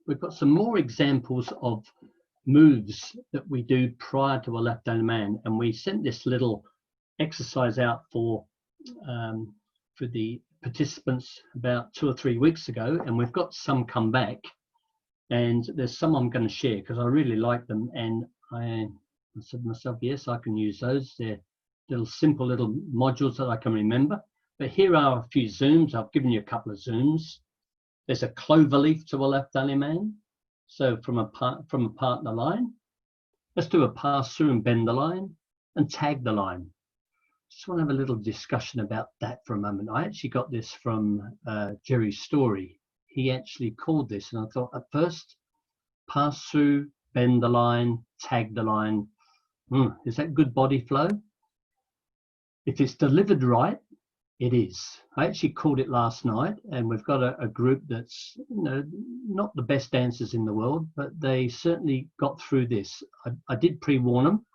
we've got some more examples of moves that we do prior to a left Allemande, and we sent this little exercise out for the participants about 2 or 3 weeks ago, and we've got some come back, and there's some I'm going to share because I really like them, and I said to myself, yes, I can use those. They're little simple little modules that I can remember. But here are a few zooms. I've given you a couple of zooms. There's a clover leaf to a left Allemande. So from a partner line, let's do a pass through and bend the line and tag the line. Just want to have a little discussion about that for a moment. I actually got this from Jerry's story. He actually called this, and I thought at first, pass through, bend the line, tag the line. Is that good body flow? If it's delivered right, it is. I actually called it last night, and we've got a group that's not the best dancers in the world, but they certainly got through this. I did pre-warn them.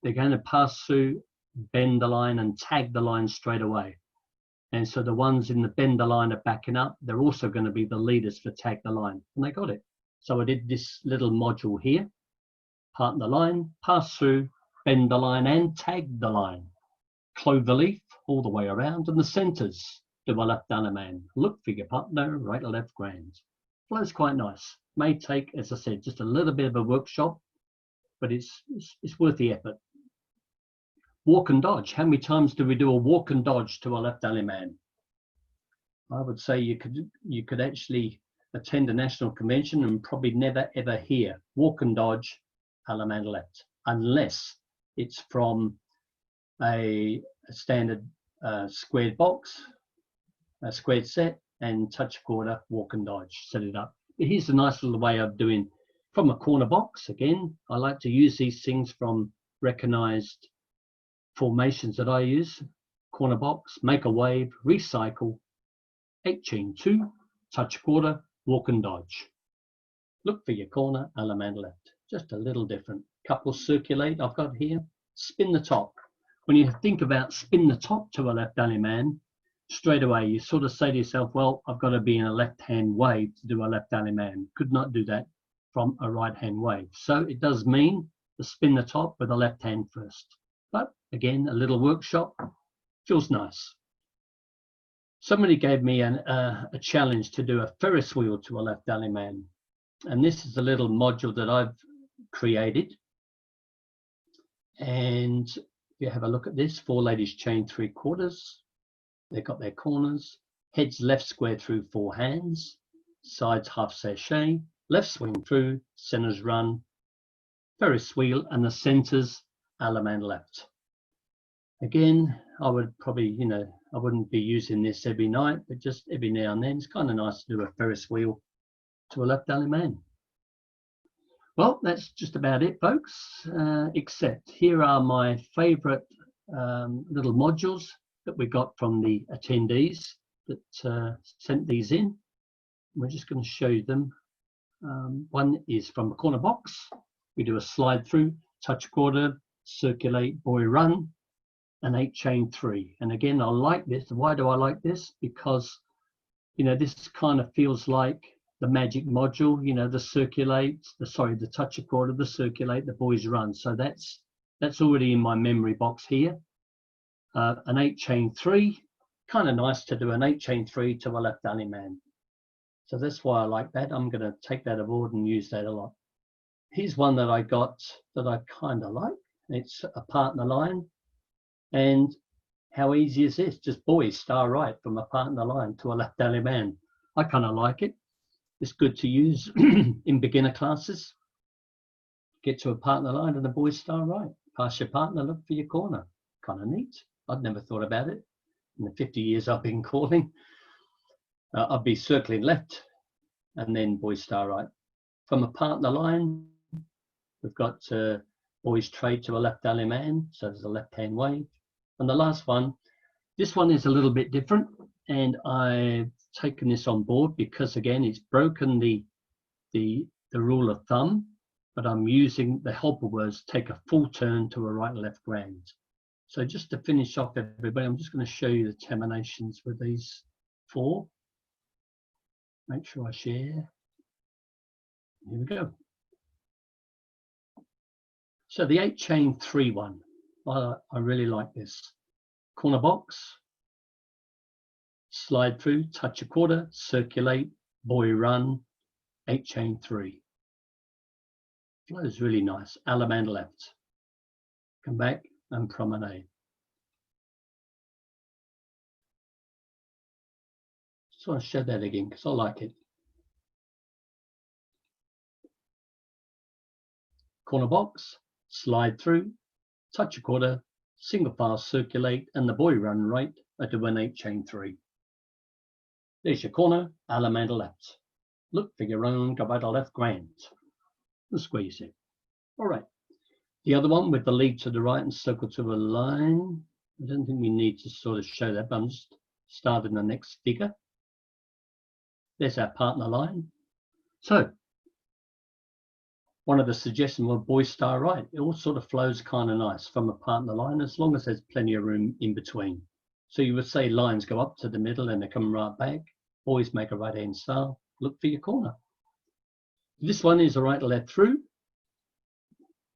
They're going to pass through, bend the line, and tag the line straight away. And so the ones in the bend the line are backing up. They're also going to be the leaders for tag the line, and they got it. So I did this little module here, part the line, pass through, bend the line and tag the line. Clover leaf all the way around, and the centers do a left Allemande. Look for your partner, right or left grand. Flows quite nice. May take, as I said, just a little bit of a workshop, but it's worth the effort. Walk and dodge. How many times do we do a walk and dodge to a left Allemande? I would say you could actually attend a national convention and probably never ever hear walk and dodge Allemande left, unless it's from a standard squared box, a squared set, and touch a quarter, walk and dodge, set it up. But here's a nice little way of doing from a corner box. Again, I like to use these things from recognized formations that I use. Corner box, make a wave, recycle, 8 chain 2, touch a quarter, walk and dodge. Look for your corner, Allemande left. Just a little different. Couple circulate I've got here. Spin the top. When you think about spin the top to a left Allemande, straight away you sort of say to yourself, well, I've got to be in a left-hand wave to do a left Allemande. Could not do that from a right-hand wave. So it does mean to spin the top with a left hand first. But again, a little workshop, feels nice. Somebody gave me a challenge to do a Ferris wheel to a left Allemande. And this is a little module that I've created. And if you have a look at this, 4 ladies chain 3/4. They've got their corners, heads left square through 4 hands, sides half sachet, left swing through, centers run, Ferris wheel, and the centers Allemande left. Again, I would probably, I wouldn't be using this every night, but just every now and then, it's kind of nice to do a Ferris wheel to a left Allemande. Well, that's just about it, folks, except here are my favorite little modules that we got from the attendees that sent these in. We're just going to show you them. One is from a corner box. We do a slide through, touch quarter, circulate, boy run, and 8 chain 3. And again, I like this. Why do I like this? Because, this kind of feels like the magic module, the circulate, the touch a quarter, the circulate, the boys run. So that's already in my memory box here. An 8 chain 3, kind of nice to do an 8 chain 3 to a left Allemande. So that's why I like that. I'm going to take that aboard and use that a lot. Here's one that I got that I kind of like. It's a partner line. And how easy is this? Just boys star right from a partner line to a left Allemande. I kind of like it. It's good to use in beginner classes. Get to a partner line and the boys star right. Pass your partner, look for your corner. Kind of neat. I'd never thought about it. In the 50 years I've been calling, I'd be circling left and then boys star right. From a partner line, we've got boys trade to a left Allemande, so there's a left-hand wave. And the last one, this one is a little bit different, and I've taken this on board because, again, it's broken the rule of thumb, but I'm using the helper words, take a full turn to a right and left grand. So just to finish off, everybody, I'm just going to show you the terminations with these 4. Make sure I share. Here we go. So the 8 chain 3 one, I really like this. Corner box, slide through, touch a quarter, circulate, boy run, 8 chain 3. Flows really nice. Allemande left. Come back and promenade. So I'll show that again because I like it. Corner box, slide through, touch a quarter, single file circulate, and the boy run right at an 8 chain 3. There's your corner, Allemande left. Look for your own, go right or left grand. And squeeze it. All right. The other one with the lead to the right and circle to a line. I don't think we need to sort of show that, but I'm just starting the next figure. There's our partner line. So one of the suggestions was boy star right. It all sort of flows kind of nice from a partner line as long as there's plenty of room in between. So you would say lines go up to the middle and they come right back. Boys make a right hand star. Look for your corner. This one is a right to left through.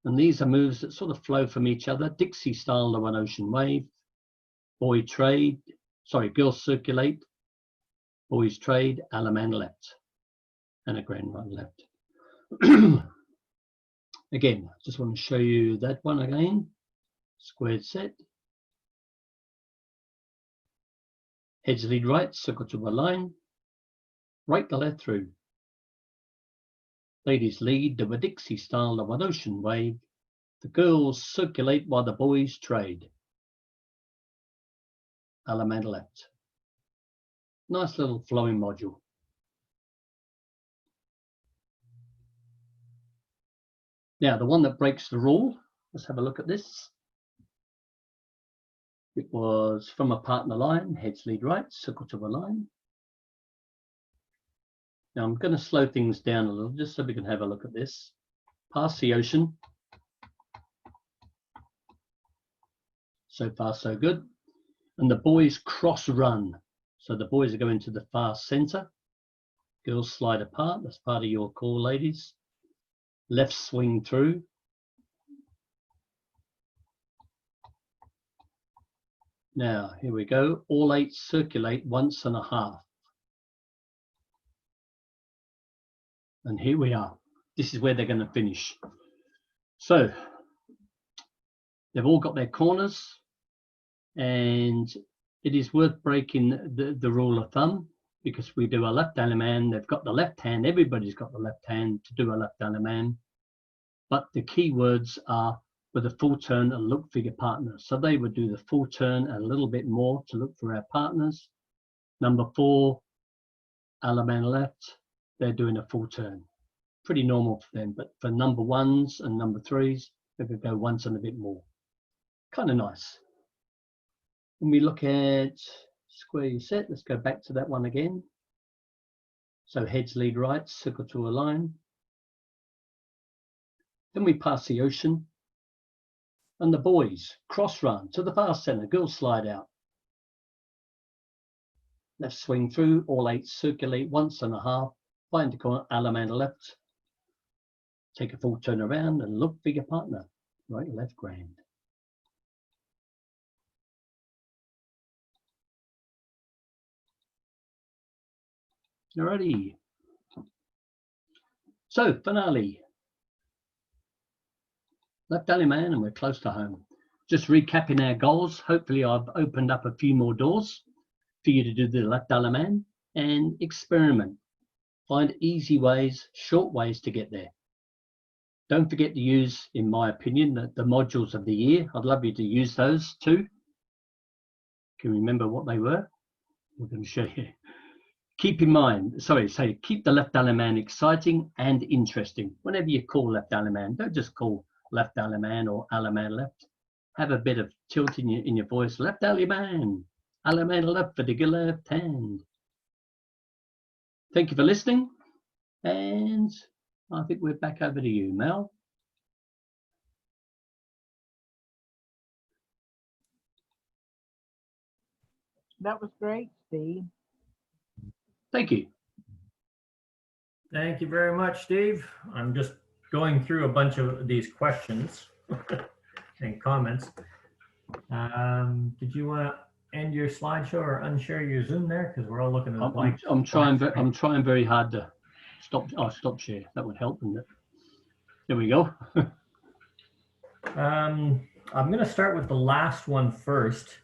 And these are moves that sort of flow from each other. Dixie style, the one ocean wave. Boy trade, sorry, girls circulate. Boys trade, Allemande left. And a grand right left. Again, I just want to show you that one again. Squared set. Heads lead right, circle to a line. Right to left through. Ladies lead, the Dixie style, the one ocean wave. The girls circulate while the boys trade. Allemande left. Nice little flowing module. Now, the one that breaks the rule, let's have a look at this. It was from a partner line, heads lead right, circle to a line. Now, I'm going to slow things down a little just so we can have a look at this. Past the ocean. So far, so good. And the boys cross run. So the boys are going to the far center. Girls slide apart. That's part of your call, ladies. Left swing through. Now, here we go. All 8 circulate once and a half. And here we are. This is where they're going to finish. So they've all got their corners, and it is worth breaking the rule of thumb, because we do a left Allemande. They've got the left hand. Everybody's got the left hand to do a left Allemande. But the key words are with a full turn and look for your partner. So they would do the full turn and a little bit more to look for our partners. Number 4, Allemande left. They're doing a full turn. Pretty normal for them, but for number 1s and number 3s, they could go once and a bit more. Kind of nice. When we look at square your set, let's go back to that one again. So heads lead right, circle to a line. Then we pass the ocean, and the boys cross run to the far center. Girls slide out. Left swing through, all 8 circulate once and a half. Find the corner, Allemande left. Take a full turn around and look for your partner. Right, left, grand. Alrighty. So, finale. Left Allemande, and we're close to home. Just recapping our goals. Hopefully I've opened up a few more doors for you to do the left Allemande and experiment. Find easy ways, short ways to get there. Don't forget to use, in my opinion, the modules of the year. I'd love you to use those too. Can you remember what they were? I'm going to show you. Keep in mind, keep the left Allemande exciting and interesting. Whenever you call left Allemande, don't just call left Allemande or Allemande left. Have a bit of tilt in your voice. Left Allemande, Allemande left for the left hand. Thank you for listening, and I think we're back over to you, Mel. That was great, Steve. Thank you. Thank you very much, Steve. I'm just going through a bunch of these questions and comments. Did you want to end your slideshow or unshare your Zoom there? Because we're all looking at the blank. I'm trying very hard to stop share. That would help, wouldn't it? There we go. I'm going to start with the last one first.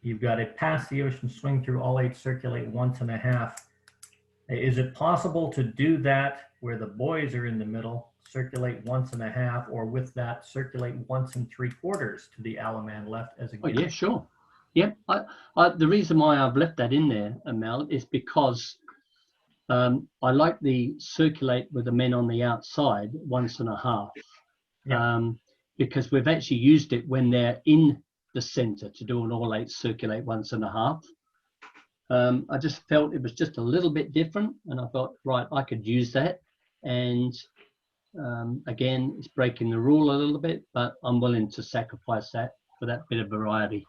You've got a pass the ocean, swing through, all 8 circulate once and a half. Is it possible to do that where the boys are in the middle, circulate once and a half, or with that circulate once and 3/4 to the Allemande left as a Oh, given? yeah, sure. Yeah, the reason why I've left that in there, Mel, is because I like the circulate with the men on the outside once and a half. Yeah. Because we've actually used it when they're in the center to do an all 8 circulate once and a half. I just felt it was just a little bit different, and I thought, right, I could use that. And again, it's breaking the rule a little bit, but I'm willing to sacrifice that for that bit of variety.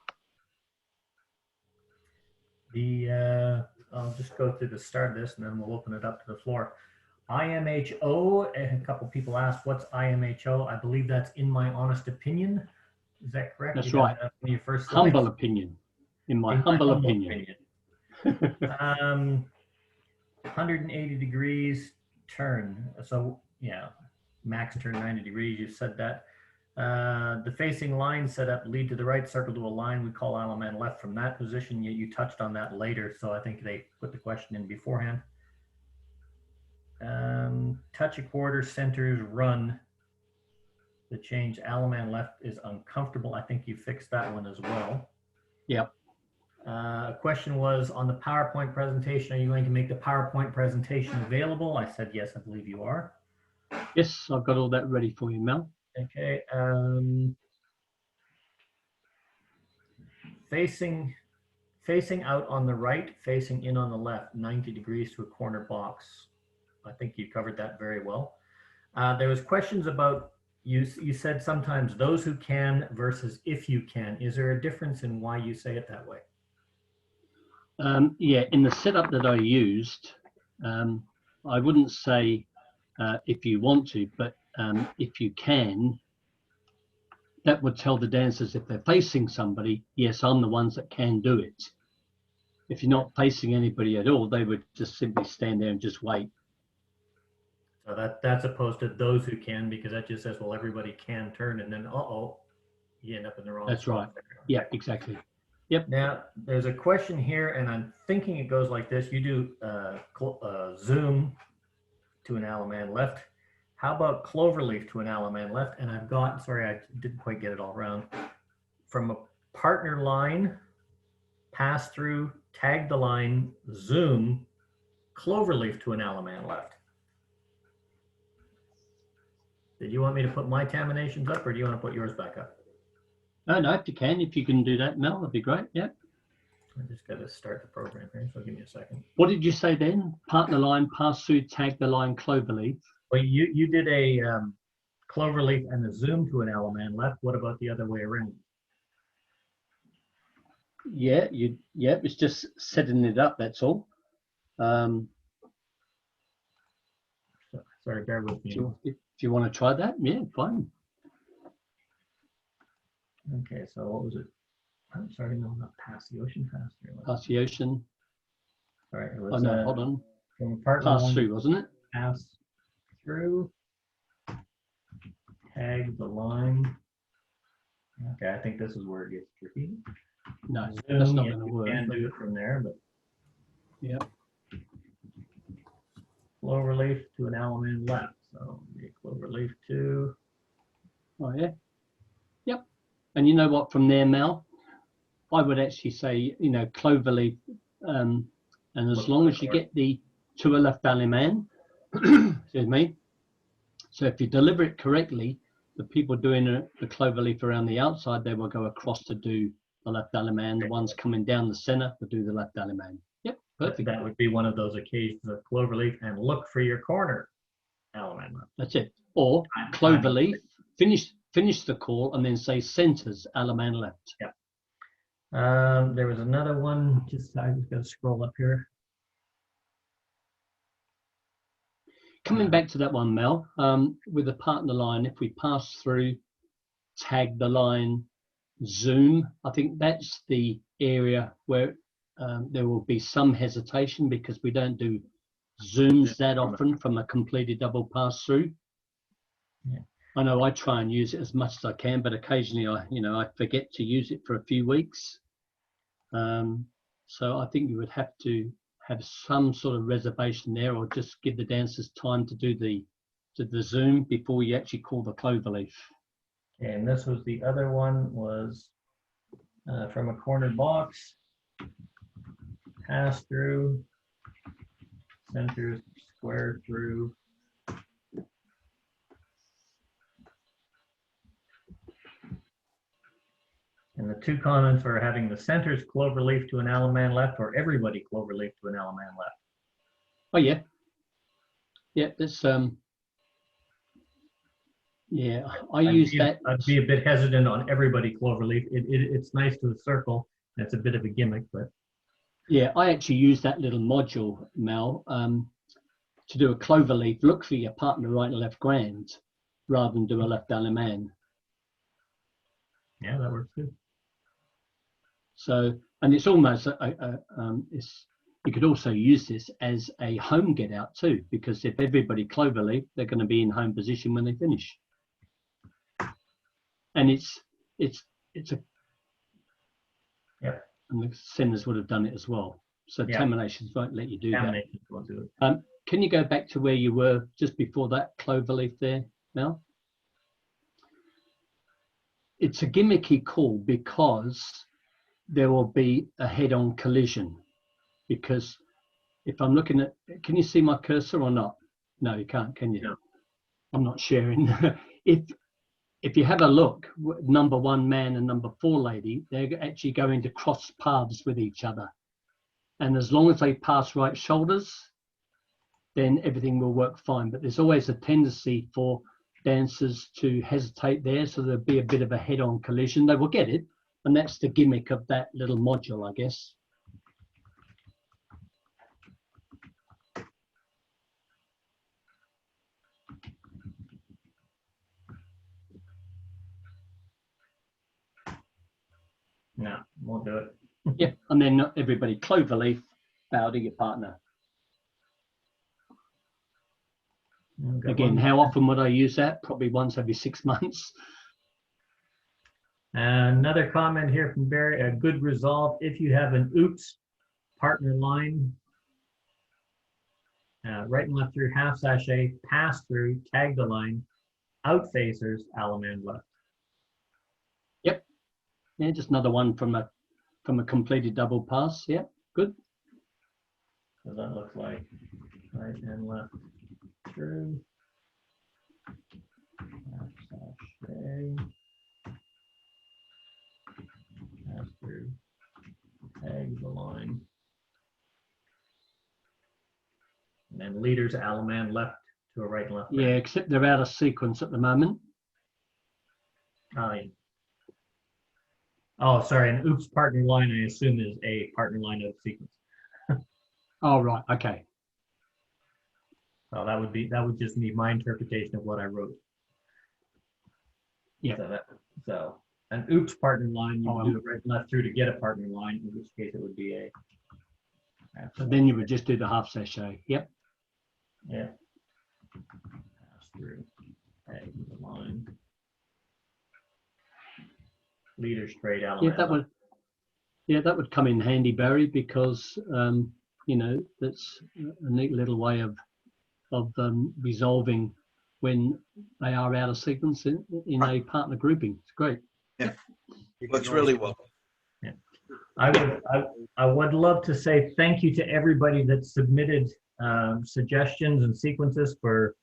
I'll just go through the start of this and then we'll open it up to the floor. IMHO, a couple people asked, what's IMHO? I believe that's in my honest opinion. Is that correct? That's You got right. that on your first Humble slide? opinion. In my In humble opinion. 180 degrees turn. So yeah, max turn 90 degrees. You said that. The facing line set up lead to the right, circle to a line. We call Allemande left from that position. You touched on that later, so I think they put the question in beforehand. Touch a quarter, centers, run. The change Allemande left is uncomfortable. I think you fixed that one as well. Yep. A question was on the PowerPoint presentation, are you going to make the PowerPoint presentation available? I said, yes, I believe you are. Yes, I've got all that ready for you, Mel. Okay. Facing out on the right, facing in on the left, 90 degrees to a corner box. I think you covered that very well. There was questions about, you said sometimes those who can versus if you can. Is there a difference in why you say it that way? Yeah, in the setup that I used, I wouldn't say if you want to, but if you can, that would tell the dancers if they're facing somebody, yes, I'm the ones that can do it. If you're not facing anybody at all, they would just simply stand there and just wait. So that's opposed to those who can, because that just says, well, everybody can turn, and then, uh-oh, you end up in the wrong That's spot. right. Yeah, exactly. Yep. Now, there's a question here, and I'm thinking it goes like this. You do zoom to an Allemande left. How about cloverleaf to an Allemande left? And I've got, sorry, I didn't quite get it all around. From a partner line, pass through, tag the line, zoom, cloverleaf to an Allemande left. Did you want me to put my terminations up, or do you want to put yours back up? No, if you can do that, Mel, that'd be great. Yep. I just got to start the program here, so give me a second. What did you say then? Partner line, pass through, tag the line, cloverleaf. Well, you did a cloverleaf and a zoom to an Allemande left. What about the other way around? Yeah, it's just setting it up, that's all. Sorry, bear with me. If you want to try that, yeah, fine. Okay, so what was it? I'm sorry, no, not past the ocean, past through. Pass the ocean. Sorry, it was, Oh no, hold on. from a partner Pass line, through, wasn't it? pass through, tag the line. Okay, I think this is where it gets tricky. No, Zoom, that's not yeah, going to you work. can do it from there, but Yeah. cloverleaf to an Allemande left. So the cloverleaf to. Oh yeah. Yep. And you know what? From there, Mel, I would actually say, cloverleaf, and as long as you get the to a left Bannerman, excuse me. So if you deliver it correctly, the people doing the cloverleaf around the outside, they will go across to do the left Bannerman. The ones coming down the center will do the left Bannerman. Yep, perfect. That would be one of those occasions of cloverleaf and look for your corner Allemande left. That's it. Or cloverleaf, finish the call and then say centers Allemande left. Yeah. There was another one. I just got to scroll up here. Coming back to that one, Mel, with the partner line, if we pass through, tag the line, zoom, I think that's the area where there will be some hesitation because we don't do zooms that often from a completed double pass through. Yeah. I know I try and use it as much as I can, but occasionally I forget to use it for a few weeks. So I think you would have to have some sort of reservation there, or just give the dancers time to do the zoom before you actually call the cloverleaf. Okay, and this was the other one, was from a corner box, pass through, centers, square through. And the two comments were having the centers cloverleaf to an Allemande left, or everybody cloverleaf to an Allemande left. Oh yeah. Yeah, that's yeah, I'd use that. I'd be a bit hesitant on everybody cloverleaf. It's nice to a circle. It's a bit of a gimmick, but yeah, I actually use that little module, Mel. to do a cloverleaf, look for your partner right and left grand, rather than do a left Allemande. Yeah, that works too. So, and it's almost you could also use this as a home get out too, because if everybody cloverleaf, they're going to be in home position when they finish. And it's a and the sinners would have done it as well. So Terminations won't let you do Terminations won't do it. that. Can you go back to where you were just before that cloverleaf there, Mel? It's a gimmicky call because there will be a head-on collision. Because if I'm looking at, can you see my cursor or not? No, you can't, can you? No. I'm not sharing. If you have a look, number 1 man and number 4 lady, they're actually going to cross paths with each other. And as long as they pass right shoulders, then everything will work fine. But there's always a tendency for dancers to hesitate there, so there'll be a bit of a head-on collision. They will get it, and that's the gimmick of that little module, I guess. No, won't do it. Yeah, and then not everybody cloverleaf, bow to your partner. Again, how often would I use that? Probably once every 6 months. Another comment here from Barry, a good resolve if you have an oops partner line, right and left through, half sachet, pass through, tag the line, out facers, Allemande left. Yep. Yeah, just another one from a completed double pass. Yeah, good. So that looks like right and left through, half sachet, pass through, tag the line, and then leaders Allemande left to a right and left. Yeah, except they're out of sequence at the moment. Oh, sorry, an oops partner line, I assume, is a partner line of sequence. Oh, right, okay. So that would just be my interpretation of what I wrote. Yeah. So an oops partner line, you can do it right and left through to get a partner line, in which case it would be a. So then you would just do the half sachet. Yep. Yeah. Pass through, tag the line. Leader straight Allemande. Yeah, that would come in handy, Barry, because you know, that's a neat little way of resolving when they are out of sequence in a partner grouping. It's great. Yeah, works really well. Yeah. I would love to say thank you to everybody that submitted suggestions and sequences for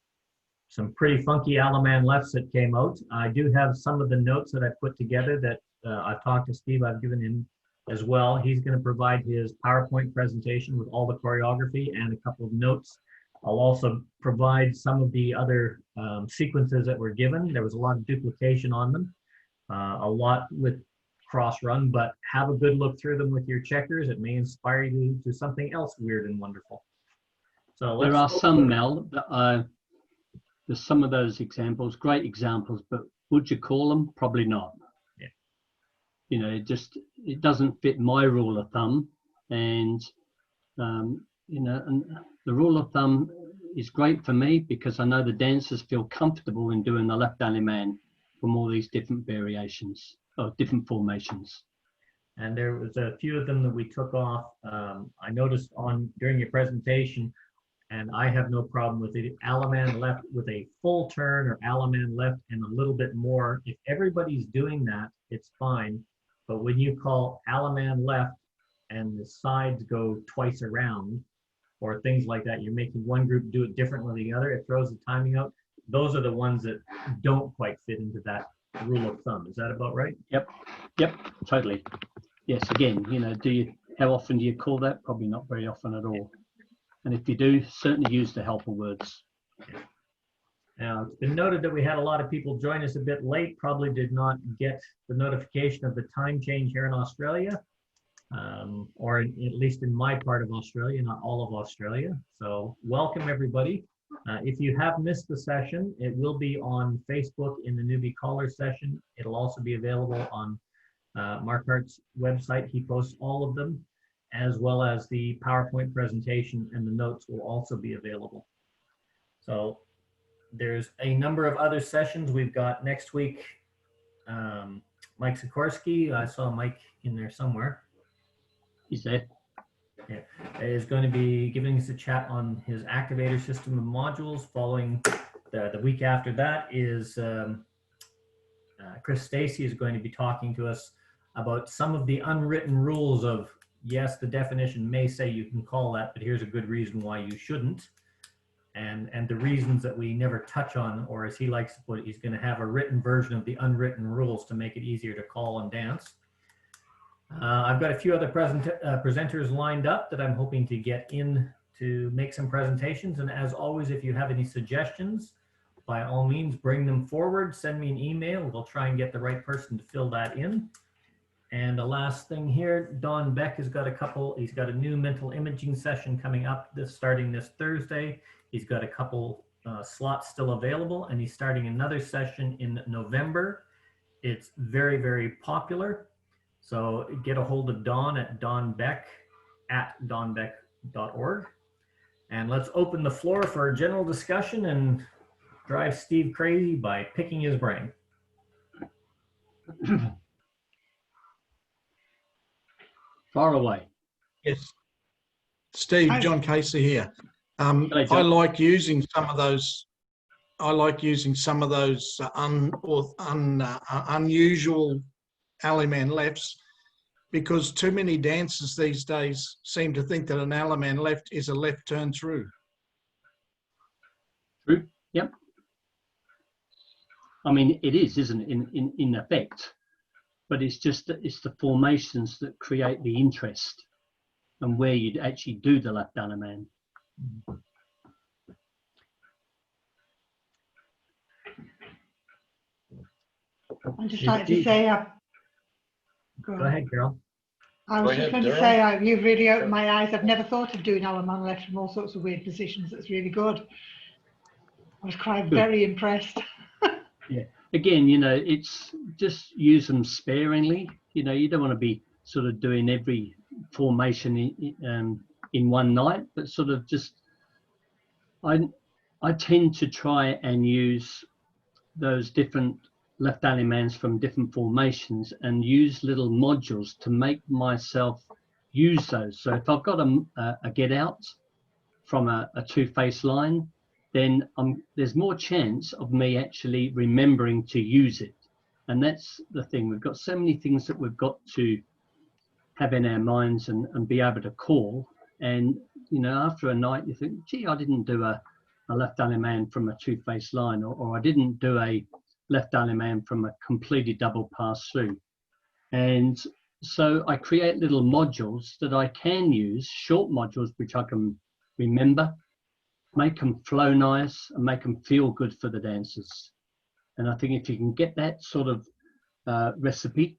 some pretty funky Allemande lefts that came out. I do have some of the notes that I put together that I've talked to Steve, I've given him as well. He's going to provide his PowerPoint presentation with all the choreography and a couple of notes. I'll also provide some of the other sequences that were given. There was a lot of duplication on them, a lot with cross run, but have a good look through them with your checkers. It may inspire you to something else weird and wonderful. So there are some, Mel, that there's some of those examples, great examples, but would you call them? Probably not. Yeah. You know, it doesn't fit my rule of thumb, and you know, and the rule of thumb is great for me because I know the dancers feel comfortable in doing the left Allemande from all these different variations or different formations. And there was a few of them that we took off. I noticed during your presentation, and I have no problem with it, Allemande left with a full turn or Allemande left and a little bit more. If everybody's doing that, it's fine. But when you call Allemande left and the sides go twice around or things like that, you're making one group do it differently than the other, it throws the timing out. Those are the ones that don't quite fit into that rule of thumb. Is that about right? Yep, totally. Yes, again, you know, how often do you call that? Probably not very often at all. And if you do, certainly use the helper words. Now, it's been noted that we had a lot of people join us a bit late, probably did not get the notification of the time change here in Australia. or at least in my part of Australia, not all of Australia. So welcome everybody. If you have missed the session, it will be on Facebook in the newbie caller session. It'll also be available on Mark Hart's website. He posts all of them, as well as the PowerPoint presentation, and the notes will also be available. So there's a number of other sessions. We've got next week, Mike Sikorsky. I saw Mike in there somewhere. He's there. Yeah, is going to be giving us a chat on his activator system of modules. Following the week after that is Chris Stacy is going to be talking to us about some of the unwritten rules of, yes, the definition may say you can call that, but here's a good reason why you shouldn't. And the reasons that we never touch on, or as he likes to put it, he's going to have a written version of the unwritten rules to make it easier to call and dance. I've got a few other presenters lined up that I'm hoping to get in to make some presentations. And as always, if you have any suggestions, by all means, bring them forward. Send me an email. We'll try and get the right person to fill that in. And the last thing here, Don Beck has got he's got a new mental imaging session coming up starting this Thursday. He's got a couple slots still available, and he's starting another session in November. It's very, very popular. So get a hold of Don at donbeck@donbeck.org. And let's open the floor for a general discussion and drive Steve crazy by picking his brain. Far away. Yes. Steve, Hi. John Casey here. Hello, John. I like using some of those unusual Allemande lefts, because too many dancers these days seem to think that an Allemande left is a left turn through. True. Yep. I mean, it is, isn't it, in effect? But it's just it's the formations that create the interest and where you'd actually do the left Allemande. I'd just like to say, Go ahead, Carol. I Go was just ahead, going to Daryl. say, you've really opened my eyes. I've never thought of doing Allemande left from all sorts of weird positions. That's really good. I was quite very impressed. Yeah. Again, you know, it's just use them sparingly. You know, you don't want to be sort of doing every formation in one night, but sort of just, I tend to try and use those different left Allemandes from different formations and use little modules to make myself use those. So if I've got a get out from a two-face line, then there's more chance of me actually remembering to use it. And that's the thing. We've got so many things that we've got to have in our minds and be able to call. And, you know, after a night, you think, gee, I didn't do a left Allemande from a two-face line, or I didn't do a left Allemande from a completely double pass through. And so I create little modules that I can use, short modules, which I can remember, make them flow nice and make them feel good for the dancers. And I think if you can get that sort of recipe,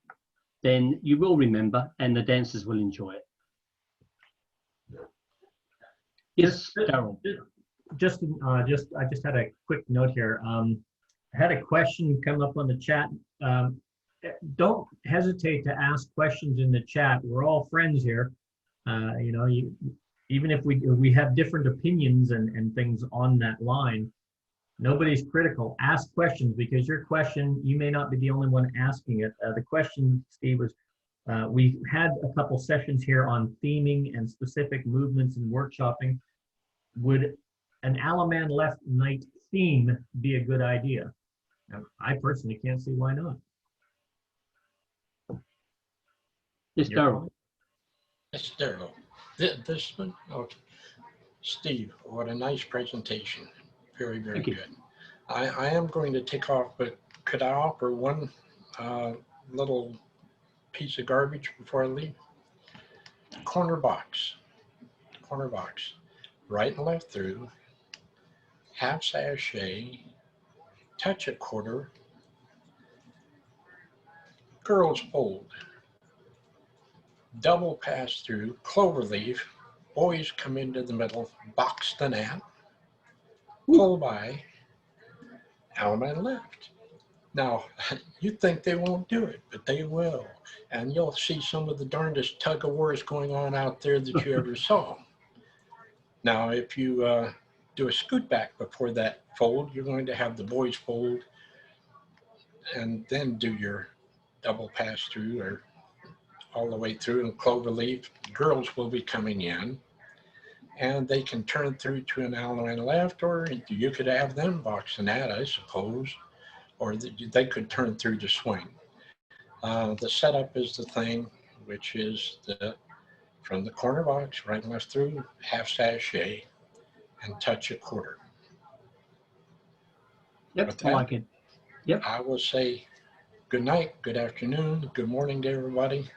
then you will remember and the dancers will enjoy it. Yes, Daryl. I just had a quick note here. I had a question come up on the chat. Don't hesitate to ask questions in the chat. We're all friends here. You know, even if we have different opinions and things on that line, nobody's critical. Ask questions, because your question, you may not be the only one asking it. The question, Steve, was we had a couple sessions here on theming and specific movements and workshopping. Would an Allemande left night theme be a good idea? I personally can't see why not. Yes, Daryl. Yes, Daryl. This one, okay. Steve, what a nice presentation. Very, very good. I am going to take off, but could I offer one little piece of garbage before I leave? Corner box. Right and left through, half sachet, touch a quarter, girls hold. double pass through, cloverleaf, boys come into the middle, box the net, pull by, Allemande left. Now, you'd think they won't do it, but they will. And you'll see some of the darndest tug of wars going on out there that you ever saw. Now, if you do a scoot back before that fold, you're going to have the boys fold and then do your double pass through or all the way through in cloverleaf. Girls will be coming in and they can turn through to an Allemande left, or you could have them box the net, I suppose, or they could turn through to swing. The setup is the thing, which is from the corner box, right and left through, half sachet, and touch a quarter. Yep, With I that, like it. Yep. I will say good night, good afternoon, good morning to everybody.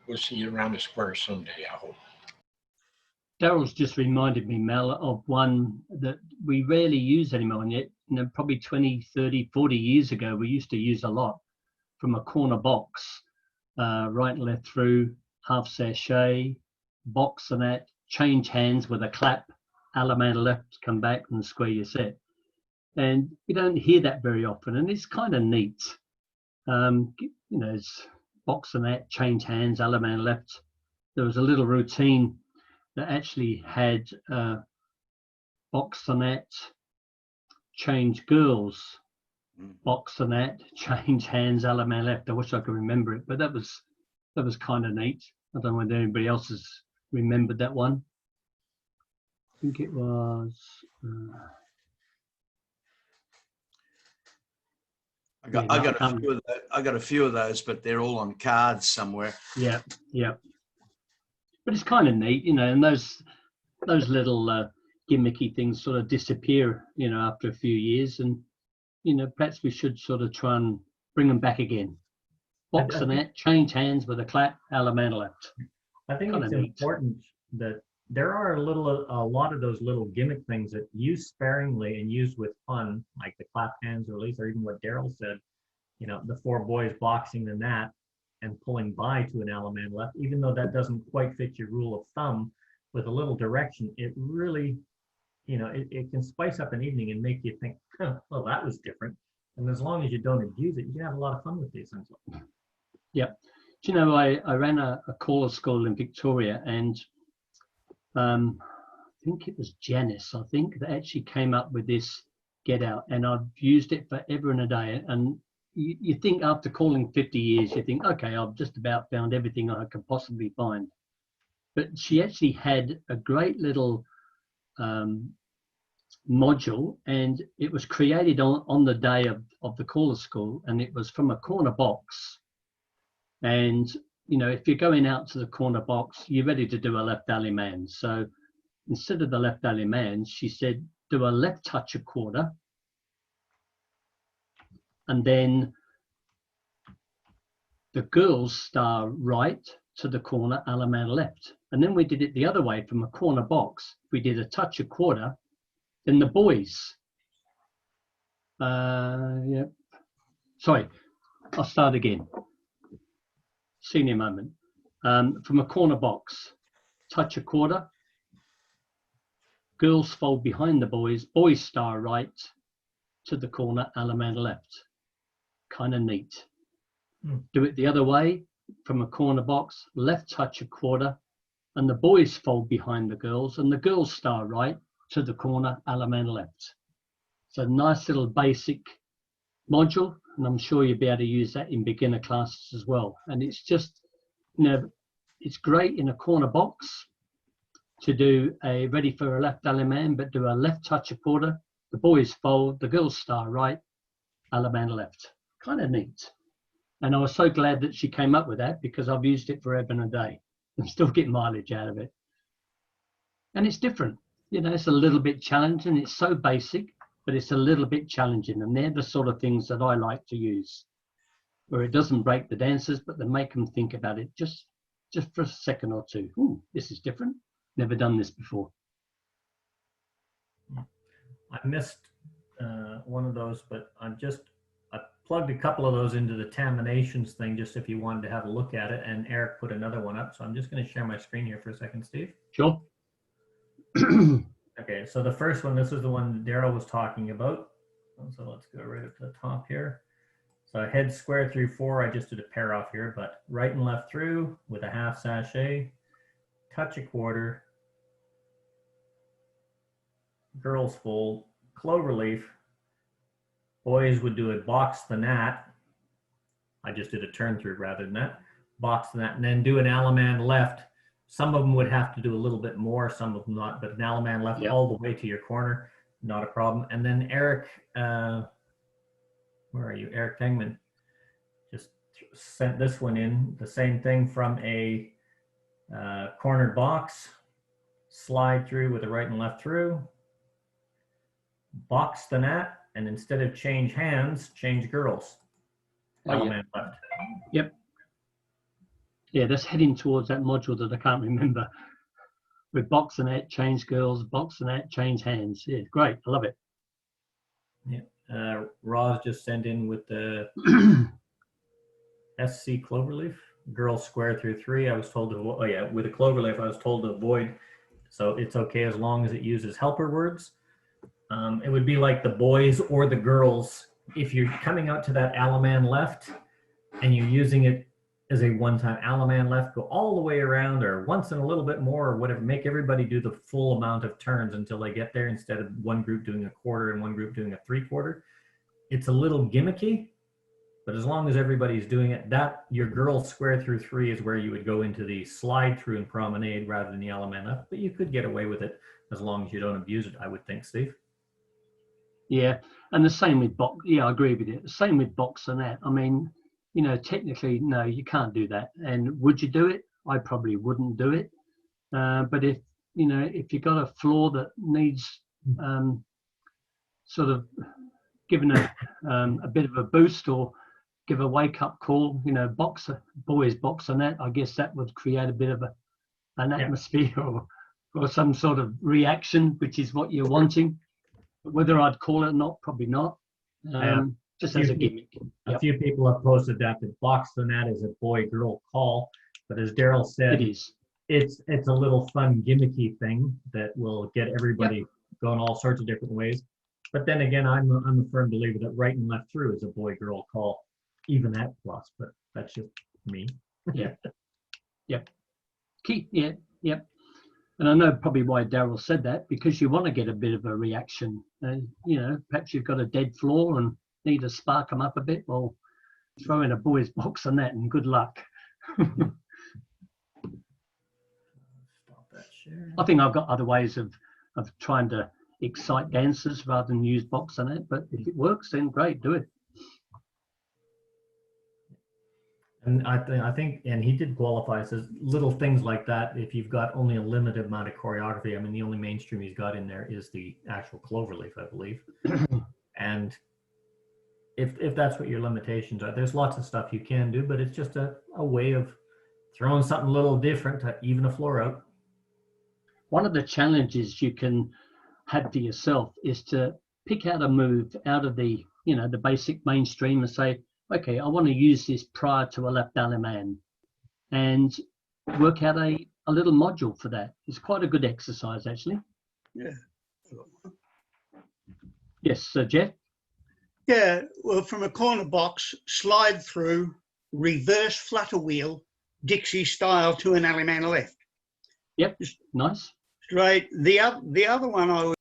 We'll see you around the square someday, I hope. Daryl's just reminded me, Mel, of one that we rarely use anymore. And yet, you know, probably 20, 30, 40 years ago, we used to use a lot from a corner box, right and left through, half sachet, box and that, change hands with a clap, Allemande left, come back and square your set. And you don't hear that very often, and it's kind of neat. You know, it's box and that, change hands, Allemande left. There was a little routine that actually had box and that, change girls, box and that, change hands, Allemande left. I wish I could remember it, but that was kind of neat. I don't know whether anybody else has remembered that one. I think it was. I got a few of those, but they're all on cards somewhere. Yeah, yeah. But it's kind of neat, you know, and those little gimmicky things sort of disappear, you know, after a few years, and you know, perhaps we should sort of try and bring them back again. Box and that, change hands with a clap, Allemande left. I think Kinda it's neat. important that there are a lot of those little gimmick things that use sparingly and use with fun, like the clap hands release, or even what Daryl said, you know, the four boys boxing the net and pulling by to an Allemande left, even though that doesn't quite fit your rule of thumb, with a little direction, it really, you know, it can spice up an evening and make you think, oh, well, that was different. And as long as you don't abuse it, you can have a lot of fun with these things. Yeah. Do you know, I ran a caller school in Victoria, and I think it was Janice, I think, that actually came up with this get out, and I've used it forever and a day. And you think after calling 50 years, you think, okay, I've just about found everything I could possibly find. But she actually had a great little module, and it was created on the day of the caller school, and it was from a corner box. And you know, if you're going out to the corner box, you're ready to do a left Allemande. So instead of the left Allemande, she said, do a left touch a quarter, and then the girls star right to the corner, Allemande left. And then we did it the other way from a corner box. We did a touch a quarter, then the boys. Yeah. Sorry, I'll start again. Senior moment. From a corner box, touch a quarter, girls fold behind the boys, boys star right to the corner, Allemande left. Kind of neat. Do it the other way, from a corner box, left touch a quarter, and the boys fold behind the girls, and the girls star right to the corner, Allemande left. So nice little basic module, and I'm sure you'll be able to use that in beginner classes as well. And it's just, you know, it's great in a corner box to do a ready for a left Allemande, but do a left touch a quarter, the boys fold, the girls star right, Allemande left. Kind of neat. And I was so glad that she came up with that, because I've used it forever and a day and still get mileage out of it. And it's different, you know, it's a little bit challenging. It's so basic, but it's a little bit challenging. And they're the sort of things that I like to use, where it doesn't break the dancers, but they make them think about it just for a second or two. Ooh, this is different. Never done this before. I missed one of those, but I plugged a couple of those into the Terminations thing, just if you wanted to have a look at it. And Eric put another one up. So I'm just going to share my screen here for a second, Steve. Sure. Okay, so the first one, this is the one that Daryl was talking about. So let's go right up to the top here. So head square through 4, I just did a pair off here, but right and left through with a half sachet, touch a quarter, girls fold, cloverleaf. Boys would do a box the gnat. I just did a turn through rather than that. Box the gnat, and then do an Allemande left. Some of them would have to do a little bit more, some of them not, but an Allemande left all the way to your corner, not a problem. And then Eric, where are you? Eric Tengman just sent this one in, the same thing from a cornered box, slide through with a right and left through, box the gnat, and instead of change hands, change girls. Allemande left. Yep. Yeah, that's heading towards that module that I can't remember. With box and net, change girls, box and net, change hands. Yeah, great. I love it. Yeah. Roz just sent in with the SC cloverleaf. Girls square through 3. I was told to, oh yeah, with a cloverleaf, I was told to avoid. So it's okay as long as it uses helper words. It would be like the boys or the girls. If you're coming out to that Allemande left and you're using it as a one-time Allemande left, go all the way around or once and a little bit more or whatever, make everybody do the full amount of turns until they get there instead of one group doing a quarter and one group doing a 3/4. It's a little gimmicky, but as long as everybody's doing it, that your girl square through 3 is where you would go into the slide through and promenade rather than the Allemande left, but you could get away with it as long as you don't abuse it, I would think, Steve. Yeah, and the same with box. Yeah, I agree with you. The same with box and that. I mean, you know, technically, no, you can't do that. And would you do it? I probably wouldn't do it. But if, you know, if you've got a floor that needs sort of giving a bit of a boost or give a wake-up call, you know, boys box and that, I guess that would create a bit of an atmosphere or some sort of reaction, which is what you're wanting. Whether I'd call it or not, probably not. Just as a gimmick. A few people have posted that the box the gnat is a boy-girl call, but as Daryl said, it is. It's a little fun gimmicky thing that will get everybody going all sorts of different ways. But then again, I'm a firm believer that right and left through is a boy-girl call, even at plus. But that's just me. Yeah. Yep. Yep. And I know probably why Daryl said that, because you want to get a bit of a reaction. You know, perhaps you've got a dead floor and need to spark them up a bit. Well, throw in a boys box on that and good luck. Stop that share. I think I've got other ways of trying to excite dancers rather than use box on it. But if it works, then great, do it. And I think, and he did qualify, says little things like that. If you've got only a limited amount of choreography, I mean, the only mainstream he's got in there is the actual cloverleaf, I believe. And if that's what your limitations are, there's lots of stuff you can do, but it's just a way of throwing something a little different to even a floor out. One of the challenges you can have to yourself is to pick out a move out of the, you know, the basic mainstream and say, okay, I want to use this prior to a left Allemande, and work out a little module for that. It's quite a good exercise, actually. Yeah. Yes, Sir Jeff? Yeah, well, from a corner box, slide through, reverse flutter wheel, Dixie style to an Allemande left. Yep, nice. Straight. The other one I would...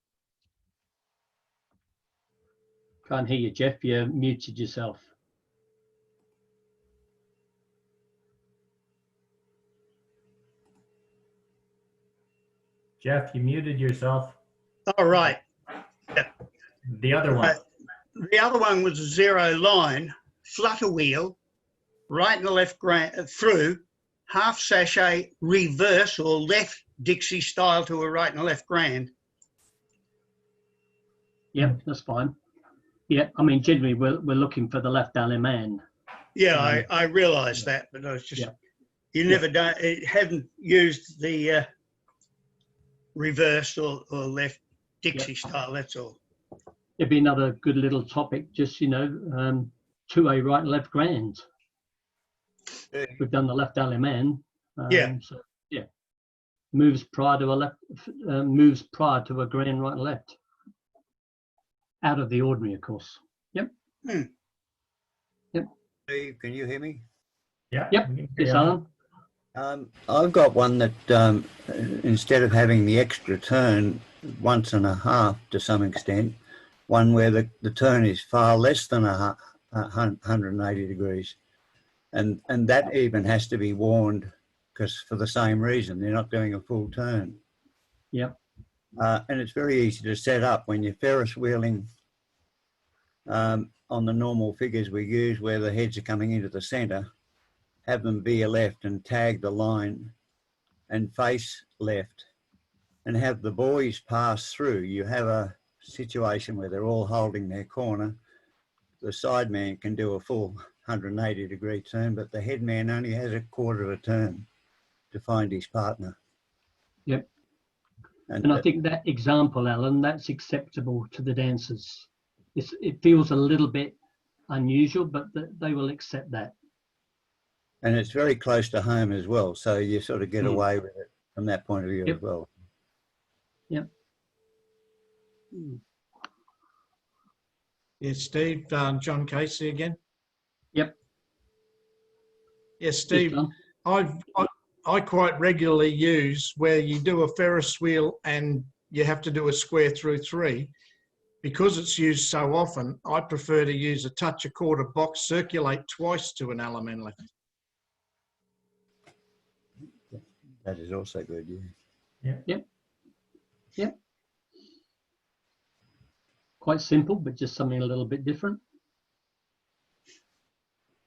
Can't hear you, Jeff. You muted yourself. Jeff, you muted yourself. All right. Yeah. The other one. The other one was a 0 line, flutter wheel, right and left through, half sachet, reverse or left Dixie style to a right and left grand. Yep, that's fine. Yeah, I mean, generally we're looking for the left Allemande. Yeah, I realised that, but I was just, you never done, it hadn't used the reverse or left Dixie style, that's all. It'd be another good little topic, just, you know, 2A right and left grands. Yeah. We've done the left Allemande. Yeah. So yeah, moves prior to a left, moves prior to a grand right and left. Out of the ordinary, of course. Yep. Yep. Steve, can you hear me? Yeah. Yep. Yes, Alan. I've got one that instead of having the extra turn once and a half to some extent, one where the turn is far less than 180 degrees. And that even has to be warned because for the same reason, they're not doing a full turn. Yep. And it's very easy to set up when you're Ferris wheeling on the normal figures we use where the heads are coming into the center, have them veer left and tag the line and face left and have the boys pass through. You have a situation where they're all holding their corner. The side man can do a full 180-degree turn, but the head man only has a quarter of a turn to find his partner. Yep. And I think that example, Alan, that's acceptable to the dancers. It feels a little bit unusual, but they will accept that. and it's very close to home as well, so you sort of get away with it from that point of view as well. Yep. Yeah, Steve, John Casey again. Yep. Yes, Steve, I quite regularly use where you do a Ferris wheel and you have to do a square through 3. Because it's used so often, I prefer to use a touch a quarter box, circulate twice to an Allemande left. That is also good, Yeah. Yep. Yep. Quite simple, but just something a little bit different.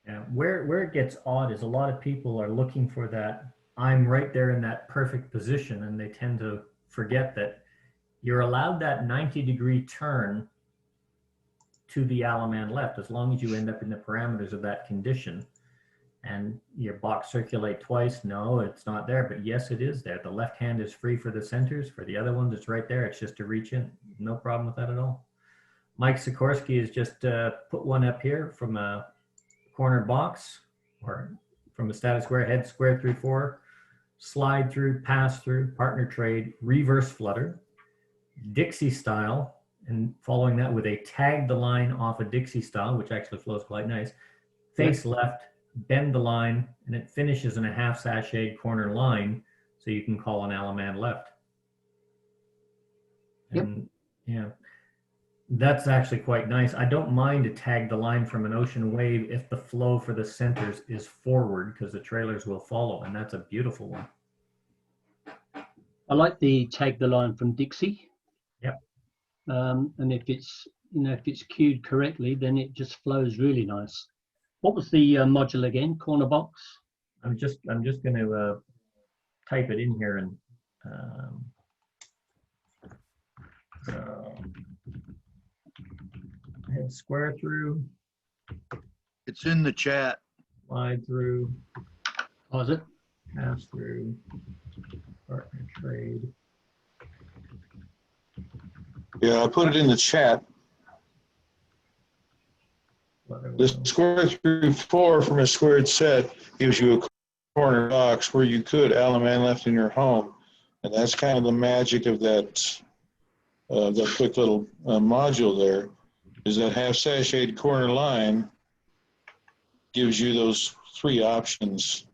Yeah, where it gets odd is a lot of people are looking for that, I'm right there in that perfect position, and they tend to forget that you're allowed that 90-degree turn to the Allemande left as long as you end up in the parameters of that condition. And your box circulate twice, no, it's not there, but yes, it is there. The left hand is free for the centers. For the other ones, it's right there. It's just to reach in. No problem with that at all. Mike Sikorsky has just put one up here from a corner box or from a static square, head square through 4, slide through, pass through, partner trade, reverse flutter, Dixie style, and following that with a tag the line off a Dixie style, which actually flows quite nice, face left, bend the line, and it finishes in a half sashay corner line, so you can call an Allemande left. And yeah, that's actually quite nice. I don't mind to tag the line from an ocean wave if the flow for the centers is forward, because the trailers will follow, and that's a beautiful one. I like the tag the line from Dixie. Yep. And if it's if it's cued correctly, then it just flows really nice. What was the module again? Corner box. I'm just going to type it in here and head square through. It's in the chat. Slide through. Oh, is it? Pass through. Partner trade. Yeah, I put it in the chat. The square through 4 from a squared set gives you a corner box where you could Allemande left in your home. And that's kind of the magic of that quick little module there, is that half sashayed corner line gives you those 3 options.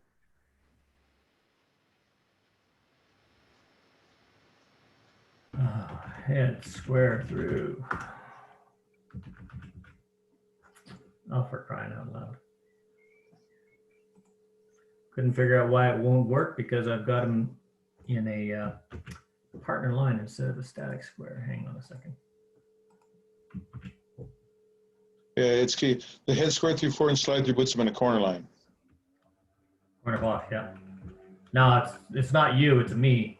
Head square through. Oh, for crying out loud. Couldn't figure out why it won't work, because I've got them in a partner line instead of a static square. Hang on a second. Yeah, it's key. The head square through 4 and slide through puts them in a corner line. Corner block, yeah. No, it's not you, it's me.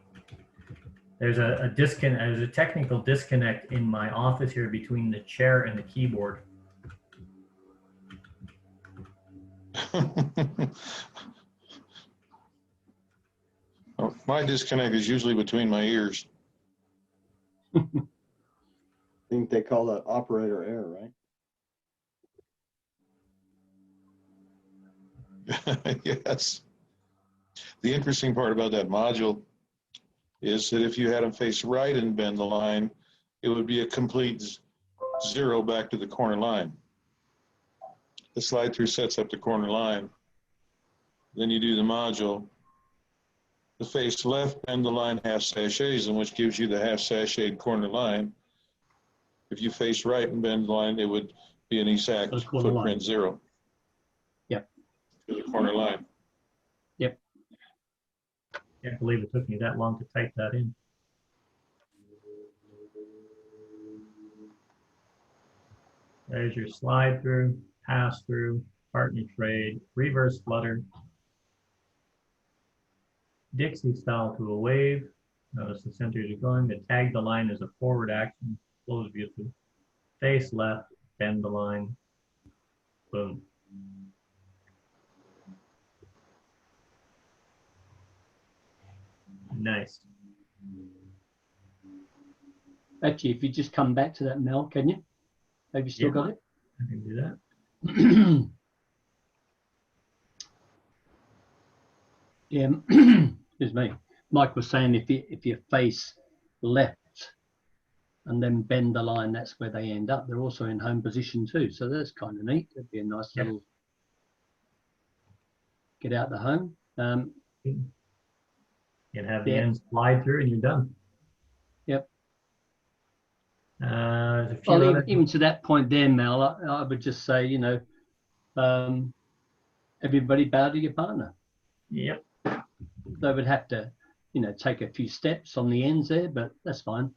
There's a disconnect. There's a technical disconnect in my office here between the chair and the keyboard. Oh, my disconnect is usually between my ears. I think they call that operator error, right? Yes. The interesting part about that module is that if you had them face right and bend the line, it would be a complete zero back to the corner line. The slide through sets up the corner line. Then you do the module. The face left, bend the line half sachets, and which gives you the half sachet corner line. If you face right and bend the line, it would be an exact footprint line. Zero. Yep. To the corner line. Yep. Can't believe it took me that long to type that in. There's your slide through, pass through, partner trade, reverse flutter, Dixie style to a wave. Notice the centers are going. The tag the line is a forward action, flows beautifully. Face left, bend the line, boom. Nice. Actually, if you just come back to that, Mel, can you? Have you still got it? I can do that. Yeah, excuse me. Mike was saying if you face left and then bend the line, that's where they end up. They're also in home position too, so that's kind of neat. That'd be a nice little get out the home. You'd have the ends slide through and you're done. Yep. There's a few well, even to that point there, Mel, I would just say, you know, everybody bow to your partner. Yep. They would have to, you know, take a few steps on the ends there, but that's fine.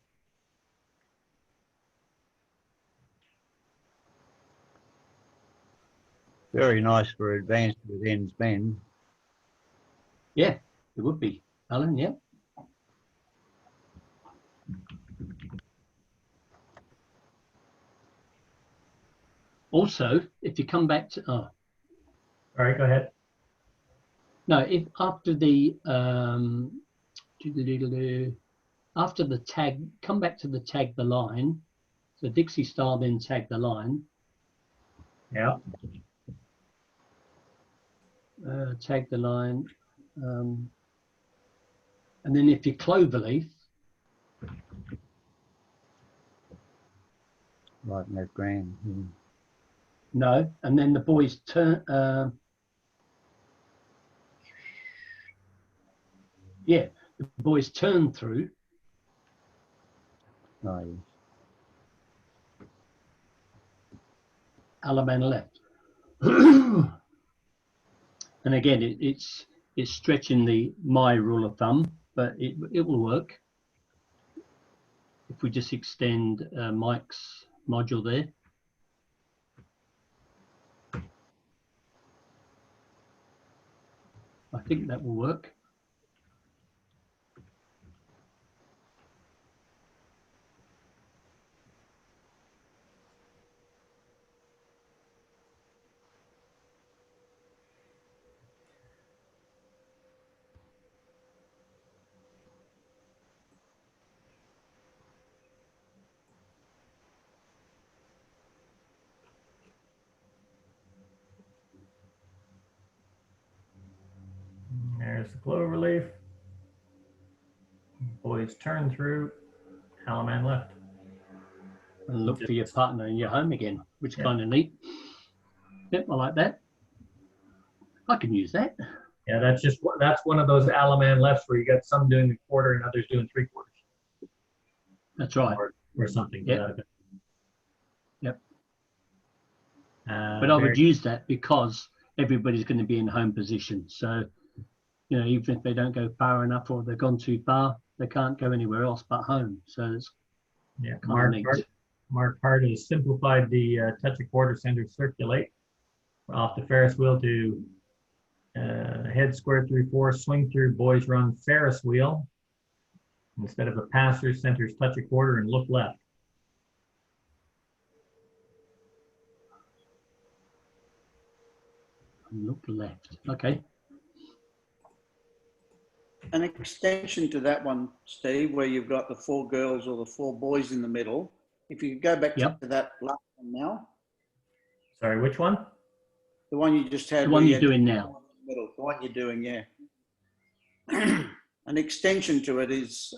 Very nice for advanced with ends bend. Yeah, it would be, Alan, yeah. Also, if you come back to, all right, go ahead. No, if after the after the tag, come back to the tag the line. So Dixie style, then tag the line. Yeah. Tag the line, and then if you cloverleaf. Right and left grand. No, and then the boys turn. Yeah, the boys turn through. Nice. Allemande left. And again, it's stretching my rule of thumb, but it will work. If we just extend Mike's module there. I think that will work. There's the clover leaf. Boys turn through. Allemande left. And look for your partner and you're home again, which is kind of neat. Yep, I like that. I can use that. Yeah, that's one of those Allemande lefts where you got some doing a quarter and others doing 3/4. That's right. Or something. Yep. Yep. But I would use that because everybody's going to be in home position. So, you know, even if they don't go far enough or they've gone too far, they can't go anywhere else but home. So it's Mark Hart has simplified the touch a quarter center circulate off the Ferris wheel to head square through 4, swing through, boys run Ferris wheel. Instead of a passer, centers touch a quarter and look left. Look left. Okay. An extension to that one, Steve, where you've got the 4 girls or the 4 boys in the middle. If you go back to that last one now. Sorry, which one? The one you just had. The one you're doing now. Middle, the one you're doing, yeah. An extension to it is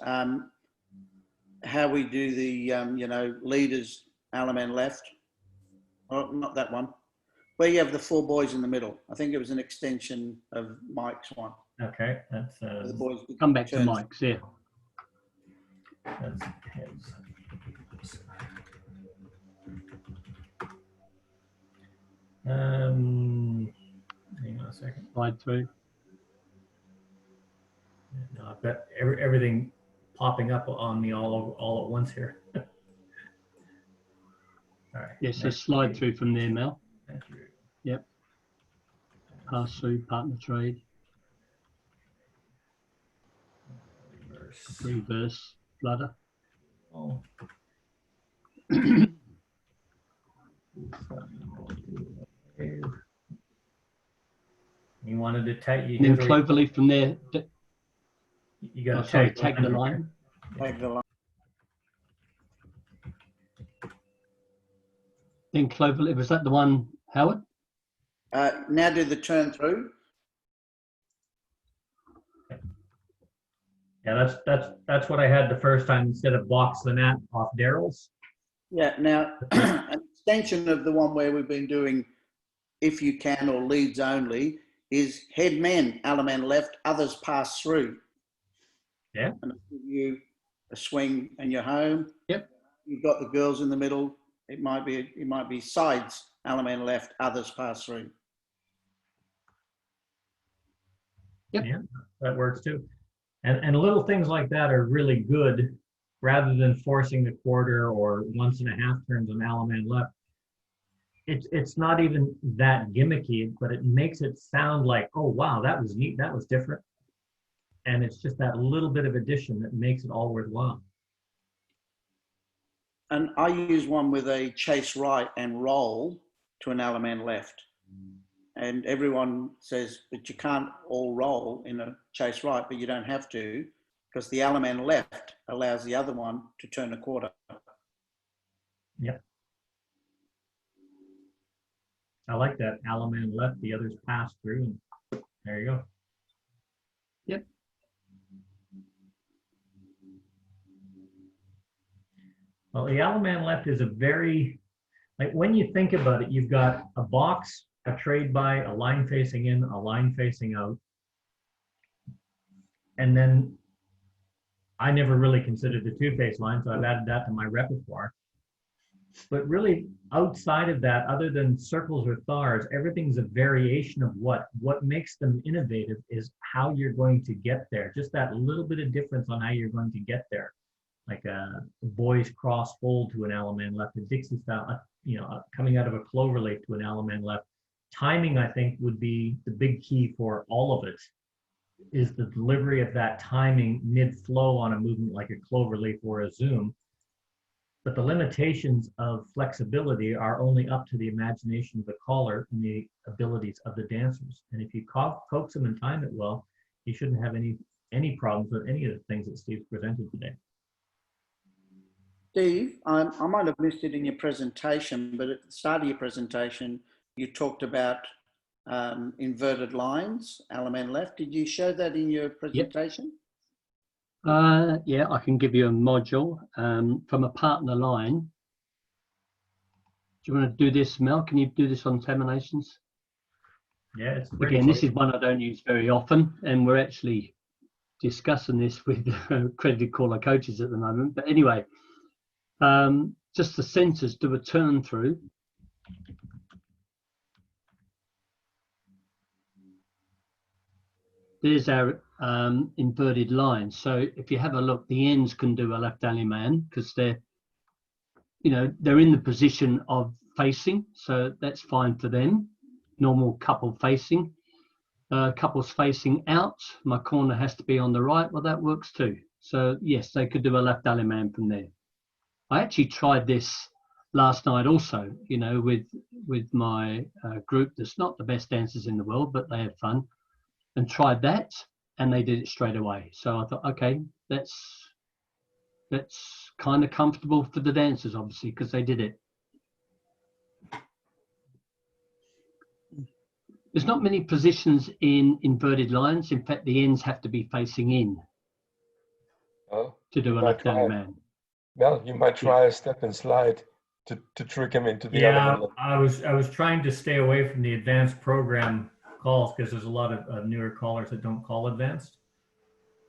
how we do the, you know, leaders, Allemande left. Oh, not that one. Where you have the 4 boys in the middle. I think it was an extension of Mike's one. Okay, that's The boys come back to turns. Mike's, yeah. that's heads. Hang on a second. Slide through. No, I've got everything popping up on me all at once here. All right. Yeah, so next slide page. through from there, Mel. Thank you. Yep. Pass through, partner trade, Reverse. reverse, flutter. Oh. You wanted to tag you. And then here's where cloverleaf from there. you got to Sorry, tag tag the line. Tag the line. Then cloverleaf, was that the one, Howard? Now do the turn through. Yeah, that's what I had the first time instead of box the net off Daryl's. Yeah, now an extension of the one where we've been doing if you can or leads only is head men, Allemande left, others pass through. Yeah. And it'll give you a swing and you're home. Yep. You've got the girls in the middle. It might be sides, Allemande left, others pass through. Yep. Yeah, that works too. And little things like that are really good rather than forcing the quarter or 1.5 turns on Allemande left. It's not even that gimmicky, but it makes it sound like, oh, wow, that was neat. That was different. And it's just that little bit of addition that makes it all worthwhile. And I use one with a chase right and roll to an Allemande left. And everyone says, but you can't all roll in a chase right, but you don't have to, because the Allemande left allows the other one to turn a quarter. Yep. I like that. Allemande left, the others pass through, and there you go. Yep. Well, the Allemande left is a very, like when you think about it, you've got a box, a trade by, a line facing in, a line facing out. And then I never really considered the 2-face line, so I've added that to my repertoire. But really, outside of that, other than circles or stars, everything's a variation of what makes them innovative is how you're going to get there. Just that little bit of difference on how you're going to get there. Like a boys cross fold to an Allemande left, a Dixie style, coming out of a cloverleaf to an Allemande left. Timing, I think, would be the big key for all of it, is the delivery of that timing mid-flow on a movement like a cloverleaf or a zoom. But the limitations of flexibility are only up to the imagination of the caller and the abilities of the dancers. And if you coax them and time it well, you shouldn't have any problems with any of the things that Steve's presented today. Steve, I might have missed it in your presentation, but at the start of your presentation, you talked about inverted lines, Allemande left. Did you show that in your presentation? Yep. Yeah, I can give you a module from a partner line. Do you want to do this, Mel? Can you do this on Terminations? Yeah, it's again, this is one I don't use very often, and we're actually discussing this with accredited caller coaches at the moment. But anyway, just the centers do a turn through. There's our inverted line. So if you have a look, the ends can do a left Allemande because they're in the position of facing. So that's fine for them. Normal couple facing. Couples facing out. My corner has to be on the right. Well, that works too. So yes, they could do a left Allemande from there. I actually tried this last night also, with my group that's not the best dancers in the world, but they had fun. And tried that, and they did it straight away. So I thought, okay, that's kind of comfortable for the dancers, obviously, because they did it. There's not many positions in inverted lines. In fact, the ends have to be facing in to do a left alley man. Well, you might try a step and slide to trick him into the Yeah, element. I was trying to stay away from the advanced program calls because there's a lot of newer callers that don't call advanced.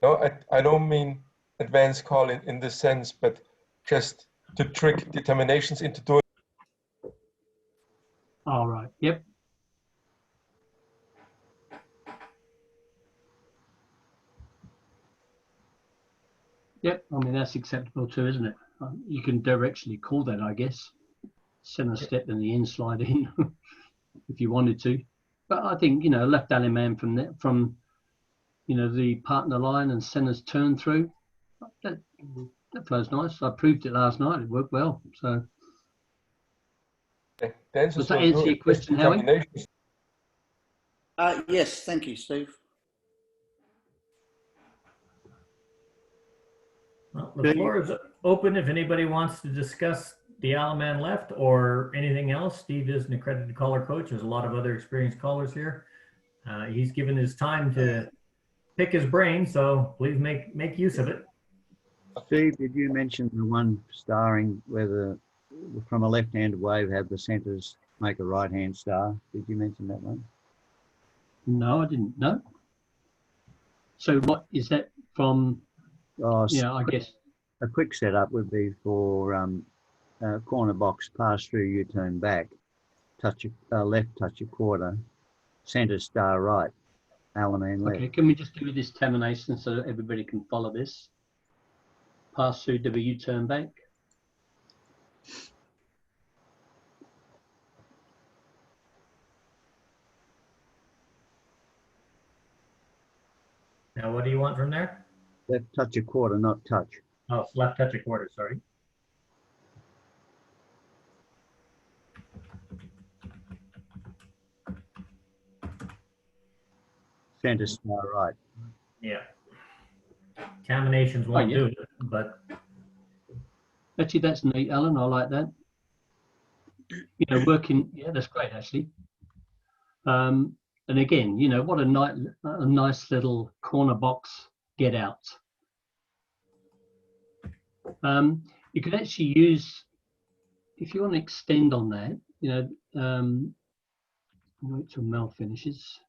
No, I don't mean advanced call in this sense, but just to trick determinations into doing. All right. Yep. Yep. I mean, that's acceptable too, isn't it? You can directionally call that, I guess. Center step and the in slide in if you wanted to. But I think, you know, left alley man from you know, the partner line and center's turn through, that flows nice. I proved it last night. It worked well. So does that answer your question, Howie? Yes, thank you, Steve. Well, the floor is open if anybody wants to discuss the Allemande left or anything else. Steve is an accredited caller coach. There's a lot of other experienced callers here. He's given his time to pick his brain, so please make use of it. Steve, did you mention the one starring where from a left-handed wave have the centers make a right-hand star? Did you mention that one? No, I didn't. No. So what is that from? Yeah, I guess a quick setup would be for corner box, pass through, U-turn back, touch left, touch a quarter, center star right, Allemande left. Okay, can we just do this termination so that everybody can follow this? Pass through, W, turn back. Now, what do you want from there? Left touch a quarter, not touch. Oh, left touch a quarter, sorry. Center star right. Yeah. Terminations won't do it, but. Actually, that's neat, Alan. I like that. You know, working, yeah, that's great, actually. And again, you know, what a nice little corner box get out. You could actually use, if you want to extend on that, you know, wait till Mel finishes.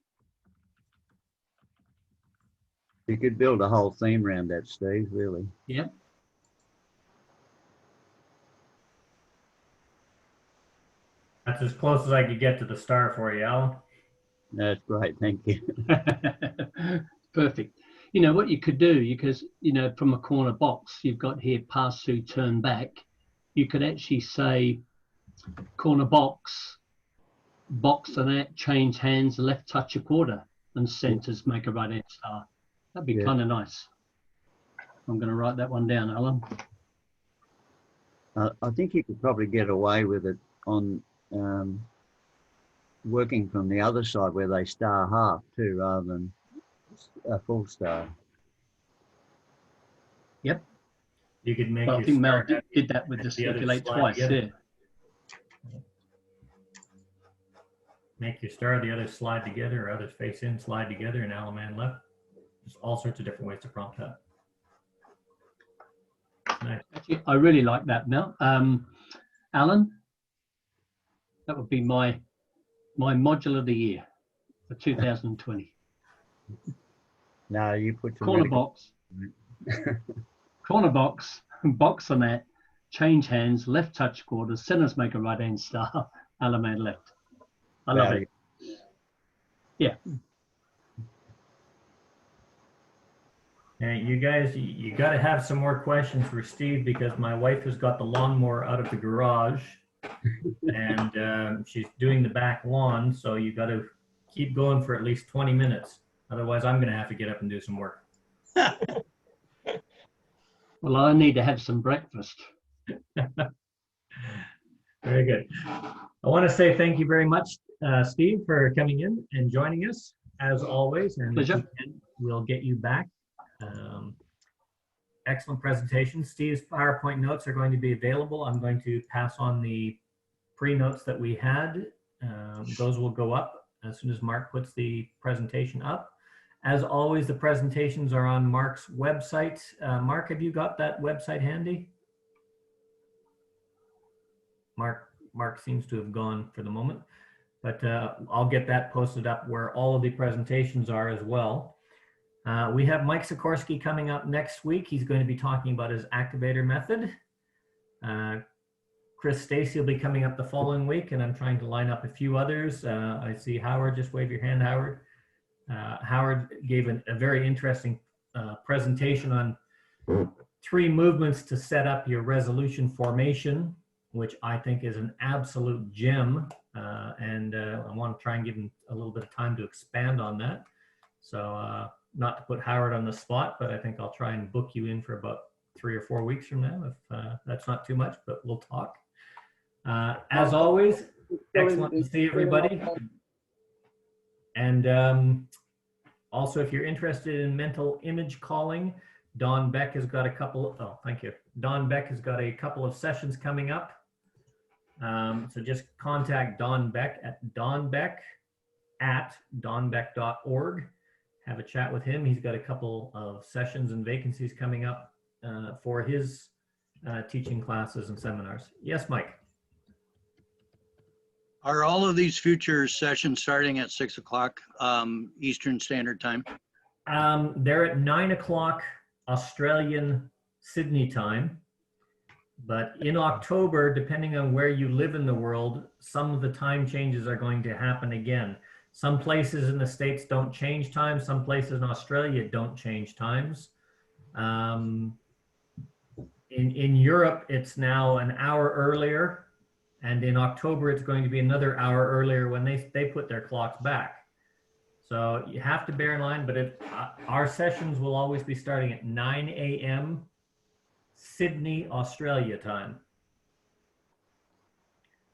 You could build a whole theme around that, Steve, really. Yep. That's as close as I could get to the star for you, Alan. That's great, thank you. Perfect. You know, what you could do, because, you know, from a corner box, you've got here pass through, turn back. You could actually say corner box, box and that, change hands, left touch a quarter, and centers make a right hand star. That'd be kind of nice. I'm going to write that one down, Alan. I think you could probably get away with it on working from the other side where they star half too, rather than a full star. Yep. You could make. Well, I think Mel did that with the circulate twice. Yeah. Make your star, the others slide together, or others face in, slide together, and Allemande left. There's all sorts of different ways to prompt that. Nice. Actually, I really like that, Mel. Alan, that would be my module of the year for 2020. No, you put corner box, corner box, box on that, change hands, left touch quarter, centers make a right hand star, Allemande left. I love it. Yeah. Hey, you guys, you got to have some more questions for Steve because my wife has got the lawnmower out of the garage and she's doing the back lawn. So you got to keep going for at least 20 minutes. Otherwise, I'm going to have to get up and do some work. Well, I need to have some breakfast. Very good. I want to say thank you very much, Steve, for coming in and joining us as always. And we'll get you back. Excellent presentation. Steve's PowerPoint notes are going to be available. I'm going to pass on the pre-notes that we had. Those will go up as soon as Mark puts the presentation up. As always, the presentations are on Mark's website. Mark, have you got that website handy? Mark seems to have gone for the moment, but I'll get that posted up where all of the presentations are as well. We have Mike Sikorsky coming up next week. He's going to be talking about his activator method. Chris Stacy will be coming up the following week, and I'm trying to line up a few others. I see Howard, just wave your hand, Howard. Howard gave a very interesting presentation on 3 movements to set up your resolution formation, which I think is an absolute gem. And I want to try and give him a little bit of time to expand on that. So not to put Howard on the spot, but I think I'll try and book you in for about 3 or 4 weeks from now, if that's not too much, but we'll talk. As always, excellent to see everybody. And also, if you're interested in mental image calling, Don Beck has got a couple, oh, thank you. Don Beck has got a couple of sessions coming up. So just contact Don Beck at donbeck@donbeck.org. Have a chat with him. He's got a couple of sessions and vacancies coming up for his teaching classes and seminars. Yes, Mike. Are all of these future sessions starting at 6 o'clock Eastern Standard Time? They're at 9 o'clock Australian Sydney time. But in October, depending on where you live in the world, some of the time changes are going to happen again. Some places in the States don't change times. Some places in Australia don't change times. In Europe, it's now an hour earlier. And in October, it's going to be another hour earlier when they put their clocks back. So you have to bear in mind, but our sessions will always be starting at 9 a.m. Sydney, Australia time.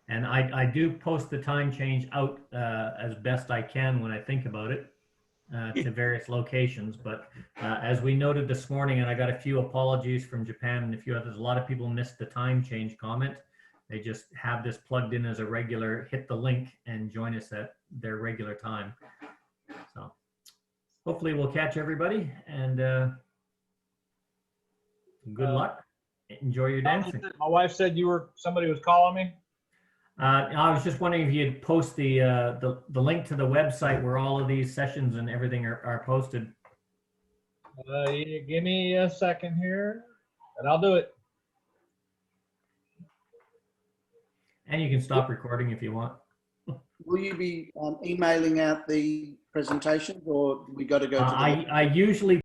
And I do post the time change out as best I can when I think about it to various locations. But as we noted this morning, and I got a few apologies from Japan and a few others, a lot of people missed the time change comment. They just have this plugged in as a regular, hit the link and join us at their regular time. So hopefully we'll catch everybody, and good luck. Enjoy your dancing. My wife said somebody was calling me. I was just wondering if you'd post the link to the website where all of these sessions and everything are posted. Yeah, give me a second here, and I'll do it. And you can stop recording if you want. Will you be emailing out the presentations, or we got to go to the I usually